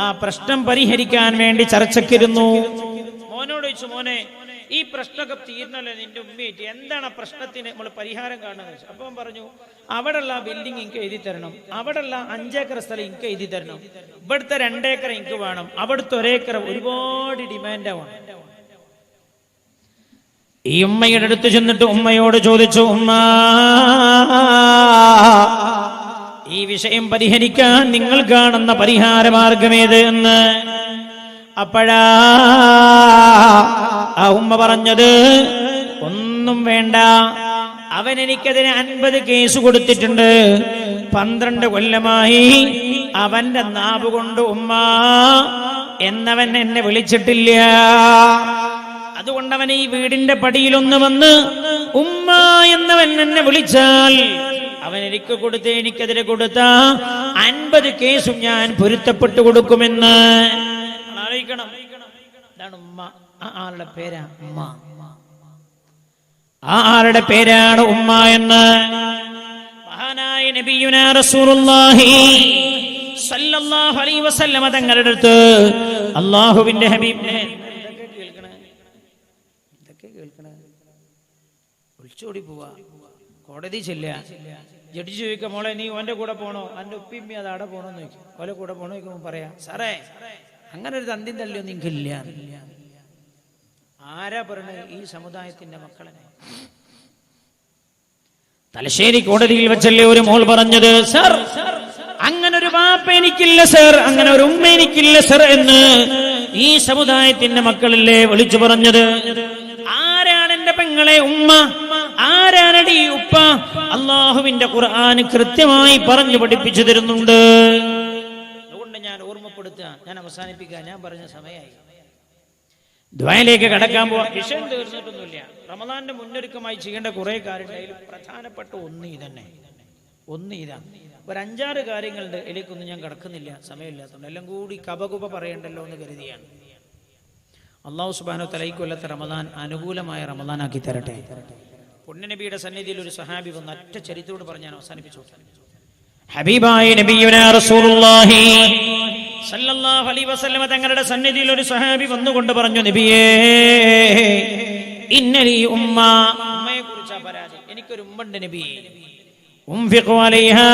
A: ആ പ്രശ്നം പരിഹരിക്കാൻ വേണ്ടി ചർച്ചക്കിരുന്നു. മോനോട് ചോദിച്ചു, മോനെ ഈ പ്രശ്നമൊക്കെ തീർന്നല്ലേ നിന്റെ ഉമ്മയായിട്ട്, എന്താണ് ആ പ്രശ്നത്തിന് നമ്മൾ പരിഹാരം കാണുന്നത്? അപ്പൊ അവൻ പറഞ്ഞു, അവിടെയുള്ള ബിൽഡിംഗ് എനിക്ക് എഴുതി തരണം, അവിടെയുള്ള 5 ഏക്കർ സ്ഥലം എനിക്ക് എഴുതി തരണം, ഇവിടുത്തെ 2 ഏക്കർ എനിക്ക് വേണം, അവിടുത്തെ 1 ഏക്കർ ഒരുപാട് ഡിമാൻഡാണ്. ഈ ഉമ്മയുടെ അടുത്ത് ചെന്നിട്ട് ഉമ്മയോട് ചോദിച്ചു, ഉമ്മ ഈ വിഷയം പരിഹരിക്കാൻ നിങ്ങൾ കാണുന്ന പരിഹാര മാർഗമേത് എന്ന്. അപ്പോഴാ ആ ഉമ്മ പറഞ്ഞത്, ഒന്നും വേണ്ട, അവൻ എനിക്കെതിരെ 50 കേസ് കൊടുത്തിട്ടുണ്ട്. 12 കൊല്ലമായി അവന്റെ നാവ് കൊണ്ട് ഉമ്മ എന്നവൻ എന്നെ വിളിച്ചിട്ടില്ല. അതുകൊണ്ട് അവൻ ഈ വീടിന്റെ പടിയിലൊന്ന് വന്ന് ഉമ്മ എന്നവൻ എന്നെ വിളിച്ചാൽ അവൻ എനിക്കെതിരെ കൊടുത്ത 50 കേസും ഞാൻ പൊരുത്തപ്പെട്ടു കൊടുക്കുമെന്ന്. അറിയിക്കണം. ഇതാണ് ഉമ്മ. ആ ആളുടെ പേരാ ഉമ്മ. ആ ആളുടെ പേരാണ് ഉമ്മ എന്ന് മഹാനായ നബിയുനാ റസൂലുള്ളാഹി സ്വല്ലല്ലാഹു അലൈഹി വസല്ലമ തങ്ങളുടെ അടുത്ത് അല്ലാഹുവിന്റെ ഹബീബിനെ ഇതൊക്കെ കേൾക്കണേ വിളിച്ചോടി പോവാ. കോടതി ചെല്ലുക, ജഡ്ജി ചോദിക്കുക, മോളെ നീ ഓൻ്റെ കൂടെ പോകണോ, എൻ്റെ ഉപ്പിമ്മി അത് അവിടെ പോകണമെന്ന് ചോദിക്കും. ഓലെ കൂടെ പോകണോ ചോദിക്കുമ്പോൾ പറയാം, സാറേ അങ്ങനെ ഒരു തന്തിയും തല്ലിയൊന്നും നിങ്ങൾക്കില്ല. ആരാ പറയണത്? ഈ സമുദായത്തിന്റെ മക്കളെ. തലശ്ശേരി കോടതിയിൽ വെച്ചല്ലേ ഒരു മോൾ പറഞ്ഞത്, സർ അങ്ങനെ ഒരു വാപ്പ എനിക്കില്ല സർ, അങ്ങനെ ഒരു ഉമ്മ എനിക്കില്ല സർ എന്ന് ഈ സമുദായത്തിന്റെ മക്കളല്ലേ വിളിച്ചു പറഞ്ഞത്. ആരാണ് എന്റെ പെങ്ങളെ ഉമ്മ, ആരാണടി ഉപ്പ? അള്ളാഹുവിന്റെ ഖുർആൻ കൃത്യമായി പറഞ്ഞു പഠിപ്പിച്ചു തരുന്നുണ്ട്. അതുകൊണ്ട് ഞാൻ ഓർമ്മപ്പെടുത്തുക, ഞാൻ അവസാനിപ്പിക്കുക, ഞാൻ പറഞ്ഞ സമയമായി. ദുആയിലേക്ക് കടക്കാൻ പോവാം. വിഷയം തീർന്നിട്ടൊന്നുമില്ല. റമദാന്റെ മുന്നൊരുക്കമായി ചെയ്യേണ്ട കുറെ കാര്യങ്ങളിൽ പ്രധാനപ്പെട്ട ഒന്ന് ഇതാണ്. ഒരു 5-6 കാര്യങ്ങളുണ്ട്, ഇതിലേക്കൊന്നും ഞാൻ കടക്കുന്നില്ല, സമയമില്ലാത്തതുകൊണ്ട്. എല്ലാം കൂടി കപകുപ പറയണ്ടല്ലോ എന്ന് കരുതിയാണ്. അല്ലാഹു സുബ്ഹാനഹു വ തആല ഈ കൊല്ലത്തെ റമദാൻ അനുകൂലമായ റമദാനാക്കി തരട്ടെ. പുണ്യനബിയുടെ സന്നിധിയിൽ ഒരു സഹാബി വന്ന് ഒറ്റ ചരിത്രത്തോട് പറഞ്ഞ് ഞാൻ അവസാനിപ്പിച്ചു. ഹബീബായ നബിയുനാ റസൂലുള്ളാഹി സല്ലല്ലാഹു അലൈഹി വസല്ലം തങ്ങളുടെ സന്നിധിയിൽ ഒരു സഹാബി വന്നുകൊണ്ട് പറഞ്ഞു, നബിയേ ഇന്നലി ഉമ്മ, ഉമ്മയെ കുറിച്ചാ പരാതി, എനിക്കൊരു ഉമ്മണ്ട് നബിയേ. ഉംഫിഖു അലൈഹാ,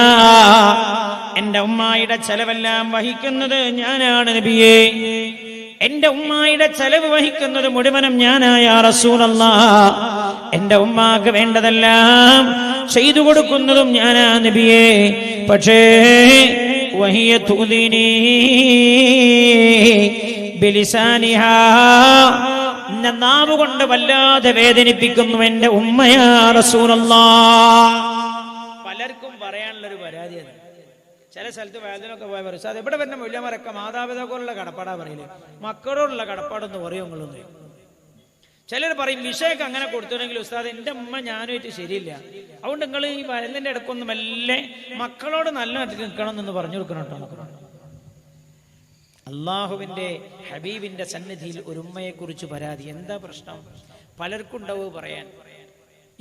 A: എന്റെ ഉമ്മായുടെ ചെലവെല്ലാം വഹിക്കുന്നത് ഞാനാണ് നബിയേ. എന്റെ ഉമ്മായുടെ ചെലവ് വഹിക്കുന്നത് മുഴുവനും ഞാനായ റസൂലല്ലാഹ്. എന്റെ ഉമ്മാക്ക് വേണ്ടതെല്ലാം ചെയ്തു കൊടുക്കുന്നതും ഞാനാ നബിയേ. പക്ഷേ വഹിയ തുദീനി ബിലിസാനിഹാ, എന്നെ നാവ് കൊണ്ട് വല്ലാതെ വേദനിപ്പിക്കുന്നു എന്റെ ഉമ്മയാ റസൂലല്ലാഹ്. പലർക്കും പറയാനുള്ളൊരു പരാതിയാണ്. ചില സ്ഥലത്ത് വേദനയൊക്കെ പോയ പറയും, അത് എവിടെ വരുന്ന മൂല്യമാരൊക്കെ മാതാപിതാക്കളുള്ള കടപ്പാടാ പറയില്ലേ, മക്കളോടുള്ള കടപ്പാടൊന്ന് പറയും നിങ്ങളൊന്ന്. ചിലർ പറയും വിഷയൊക്കെ അങ്ങനെ കൊടുത്തിട്ടുണ്ടെങ്കിൽ ഉസ്താദ് എൻ്റെ ഉമ്മ ഞാനുമായിട്ട് ശരിയില്ല, അതുകൊണ്ട് നിങ്ങൾ ഈ വയലിൻ്റെ ഇടക്കൊന്ന് മെല്ലെ മക്കളോട് നല്ല നിൽക്കണം എന്ന് പറഞ്ഞു കൊടുക്കണം കേട്ടോ. അള്ളാഹുവിന്റെ ഹബീബിന്റെ സന്നിധിയിൽ ഒരു ഉമ്മയെ കുറിച്ച് പരാതി. എന്താ പ്രശ്നം? പലർക്കും ഉണ്ടാവും പറയാൻ,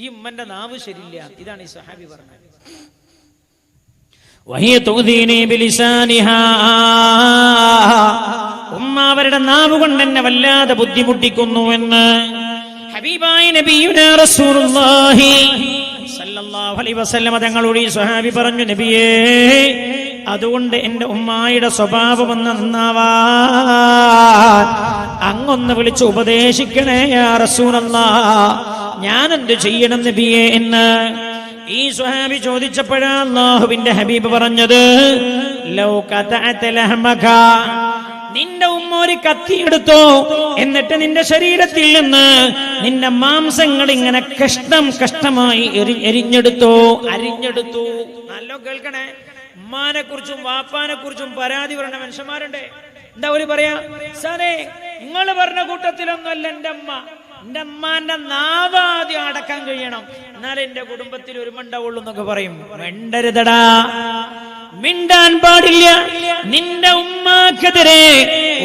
A: ഈ ഉമ്മന്റെ നാവ് ശരിയില്ല. ഇതാണ് ഈ സഹാബി പറഞ്ഞത്. ഉമ്മ അവരുടെ നാവ് കൊണ്ട് എന്നെ വല്ലാതെ ബുദ്ധിമുട്ടിക്കുന്നു എന്ന് ഹബീബായ നബിയുനാ റസൂലുള്ളാഹി സല്ലല്ലാഹു അലൈഹി വസല്ലം തങ്ങളോട് ഈ സ്വഹാബി പറഞ്ഞു, നബിയേ അതുകൊണ്ട് എന്റെ ഉമ്മായുടെ സ്വഭാവം ഒന്ന് നന്നാവാൻ അങ്ങൊന്ന് വിളിച്ച് ഉപദേശിക്കണേ യാ റസൂലല്ലാഹ്, ഞാൻ എന്ത് ചെയ്യണം നബിയേ എന്ന് ഈ സ്വഹാബി ചോദിച്ചപ്പോഴാ അല്ലാഹുവിന്റെ ഹബീബ് പറഞ്ഞത്, ലൗ ഖതഅത ലഹമക, നിന്റെ ഉമ്മ ഒരു കത്തിയെടുത്തോ, എന്നിട്ട് നിന്റെ ശരീരത്തിൽ നിന്ന് നിന്റെ മാംസങ്ങൾ ഇങ്ങനെ കഷ്ടമായി അരിഞ്ഞെടുത്തു. നല്ല കേൾക്കണേ, ഉമ്മാനെ കുറിച്ചും വാപ്പാനെ കുറിച്ചും പരാതി പറയുന്ന മനുഷ്യന്മാരുണ്ട്. എന്താ ഒരു പറയാ, സാറേ നിങ്ങൾ പറഞ്ഞ കൂട്ടത്തിലൊന്നുമല്ല എന്റെ അമ്മ, എന്റെ അമ്മാന്റെ നാവാദ്യം അടക്കാൻ കഴിയണം, എന്നാലേ എന്റെ കുടുംബത്തിൽ ഒരു മണ്ടാവുള്ളൂ എന്നൊക്കെ പറയും. മിണ്ടരുതടാ, മിണ്ടാൻ പാടില്ല. നിന്റെ ഉമ്മാക്കെതിരെ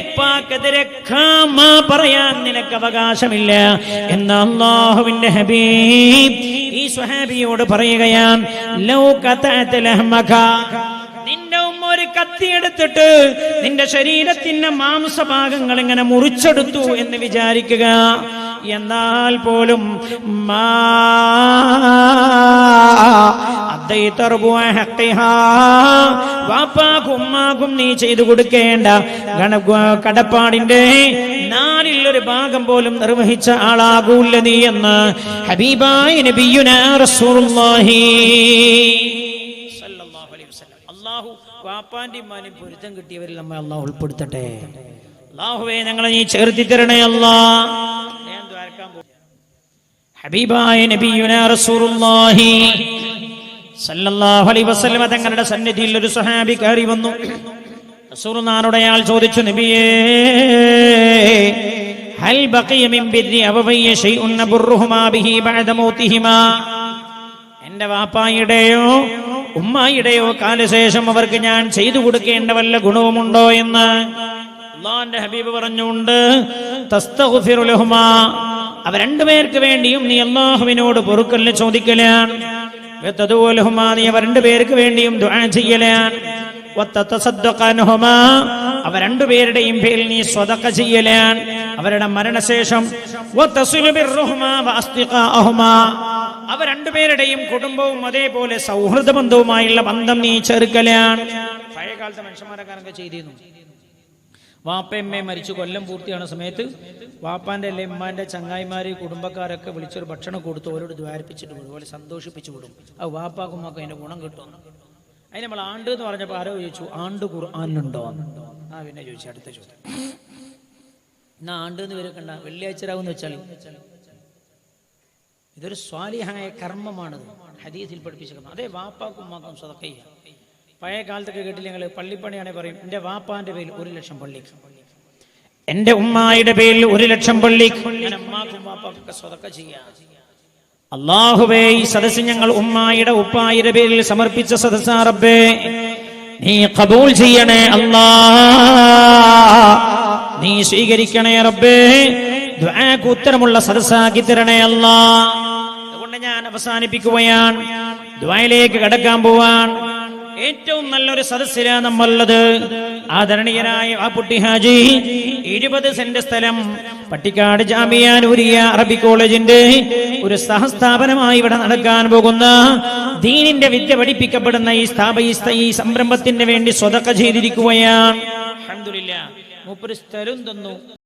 A: ഉപ്പാക്കെതിരെ കാമാ പറയാൻ നിനക്ക് അവകാശമില്ല എന്ന് അല്ലാഹുവിന്റെ ഹബീബ് ഈ സ്വഹാബിയോട് പറയുകയാണ്. ലൗ ഖതഅത ലഹമക, നിന്റെ ഉമ്മ ഒരു കത്തിയെടുത്തിട്ട് നിന്റെ ശരീരത്തിന്റെ മാംസഭാഗങ്ങൾ ഇങ്ങനെ മുറിച്ചെടുത്തു എന്ന് വിചാരിക്കുക, എന്നാൽ പോലും വാപ്പാക്കും ഉമ്മാക്കും നീ ചെയ്തു കൊടുക്കേണ്ട കടപ്പാടിന്റെ 1/4 ഭാഗം പോലും നിർവഹിച്ച ആളാകൂല്ല നീ എന്ന് ഹബീബായ നബിയുനാ റസൂലുള്ളാഹി സല്ലല്ലാഹു അലൈഹി വസല്ലം. അല്ലാഹു വാപ്പാന്റെ ഉമ്മാന്റെ പൊരുത്തം കിട്ടിയവരിൽ നമ്മെ അല്ലാഹു ഉൾപ്പെടുത്തട്ടെ. അല്ലാഹുവേ ഞങ്ങളെ നീ ചേർത്തി തരണേ അല്ലാഹ്. ഹബീബായ നബിയുനാ റസൂലുള്ളാഹി സല്ലല്ലാഹു അലൈഹി വസല്ലം തങ്ങളുടെ സന്നിധിയിൽ ഒരു സ്വഹാബി കയറി വന്നു. റസൂലുള്ളാഹിനോട് അയാൾ ചോദിച്ചു, നബിയേ ഹൽ ബഖിയ മിൻ ബിർരി അബവയ്യ ശൈഉൻ നബറുഹുമാ ബിഹി ബഅദ മൗതിഹിമാ, എൻ്റെ വാപ്പായുടെയോ ഉമ്മായുടെയോ കാലശേഷം അവർക്ക് ഞാൻ ചെയ്തു കൊടുക്കേണ്ട വല്ല ഗുണവുമുണ്ടോ എന്ന് അല്ലാഹുവിന്റെ ഹബീബ് പറഞ്ഞുകൊണ്ട്, തസ്തഗ്ഫിറു ലഹുമാ, അവർ രണ്ടുപേർക്ക് വേണ്ടിയും നീ അല്ലാഹുവിനോട് പൊറുക്കലിനെ ചോദിക്കലാണ്. വതദുലഹുമാ, നീ അവർ രണ്ടുപേർക്ക് വേണ്ടിയും ദുആ ചെയ്യലാണ്. വതതസദ്ദഖ അൻഹുമാ, അവർ രണ്ടുപേരുടെയും പേരിൽ നീ സ്വതക്ക ചെയ്യലാണ് അവരുടെ മരണശേഷം. വതസിലു ബിർറുഹുമാ വഅസ്തിഖാഅഹുമാ, അവ രണ്ടുപേരുടെയും കുടുംബവും അതേപോലെ സൗഹൃദ ബന്ധവുമായുള്ള ബന്ധം നീ ചേർക്കലാണ്. പഴയ കാലത്തെ മനുഷ്യന്മാരൊക്കെ ചെയ്തിരുന്നു. വാപ്പയമ്മയെ മരിച്ചു കൊല്ലം പൂർത്തിയാകുന്ന സമയത്ത് വാപ്പാന്റെ അല്ലെ ഉമ്മാന്റെ ചങ്ങായിമാര് കുടുംബക്കാരൊക്കെ വിളിച്ചൊരു ഭക്ഷണം കൊടുത്ത് ഓരോട് ദ്വാരിപ്പിച്ചിട്ട് വിടും, അതുപോലെ സന്തോഷിപ്പിച്ചു വിടും. അത് വാപ്പാക്കുമ്മക്ക് അതിന്റെ ഗുണം കിട്ടും. അതിന് നമ്മൾ ആണ്ട് എന്ന് പറഞ്ഞപ്പോൾ ആരോ ചോദിച്ചു, ആണ്ട് ഖുർആനിലുണ്ടോ? പിന്നെ ചോദിച്ചു അടുത്ത ചോദ്യം. എന്നാ ആണ്ട് എന്ന് വരക്കണ്ട, വെള്ളിയാഴ്ച രാവെന്ന് വെച്ചാൽ ഇതൊരു സ്വാലിഹായ കർമ്മമാണ്. ഹദീസിൽ പഠിപ്പിച്ചിരിക്കുന്നത്. അതേ വാപ്പാക്കും ഉമ്മാക്കും സദഖ ചെയ്യാം. പഴയ കാലത്തൊക്കെ കേട്ടില്ല നിങ്ങൾ, പള്ളിപ്പണിയാണെ പറയും എന്റെ വാപ്പാന്റെ പേരിൽ 1 ലക്ഷം പള്ളിക്ക്, എന്റെ ഉമ്മായുടെ പേരിൽ 1 ലക്ഷം പള്ളിക്ക്, ഉമ്മാക്കും വാപ്പാക്കൊക്കെ സദഖ ചെയ്യാം. അല്ലാഹുവേ, ഈ സദസ്സ് ഞങ്ങൾ ഉമ്മായുടെ ഉപ്പായുടെ പേരിൽ സമർപ്പിച്ച സദസ്സാ റബ്ബേ, നീ ഖബൂൽ ചെയ്യണേ അല്ലാ, നീ സ്വീകരിക്കണേ റബ്ബേ, ദുആക്ക് ഉത്തരമുള്ള സദസ്സാക്കി തരണേ അല്ലാ. അതുകൊണ്ട് ഞാൻ അവസാനിപ്പിക്കുകയാണ്, ദുആയിലേക്ക് കടക്കാൻ പോവാൻ. ഏറ്റവും നല്ലൊരു സദസ്സിലാണ് നമ്മളുള്ളത്. ആദരണീയനായ ആ പുട്ടി ഹാജി 20 സെന്റ് സ്ഥലം പട്ടിക്കാട് ജാമിയ നൂരിയ അറബി കോളേജിന്റെ ഒരു സഹസ്ഥാപനമായി ഇവിടെ നടക്കാൻ പോകുന്ന ദീനിന്റെ വിദ്യ പഠിപ്പിക്കപ്പെടുന്ന ഈ സംരംഭത്തിന് വേണ്ടി സ്വതക്ക ചെയ്തിരിക്കുകയാണ്. അൽഹംദുലില്ലാഹ്. മൂപ്പര് സ്ഥലം തന്നു.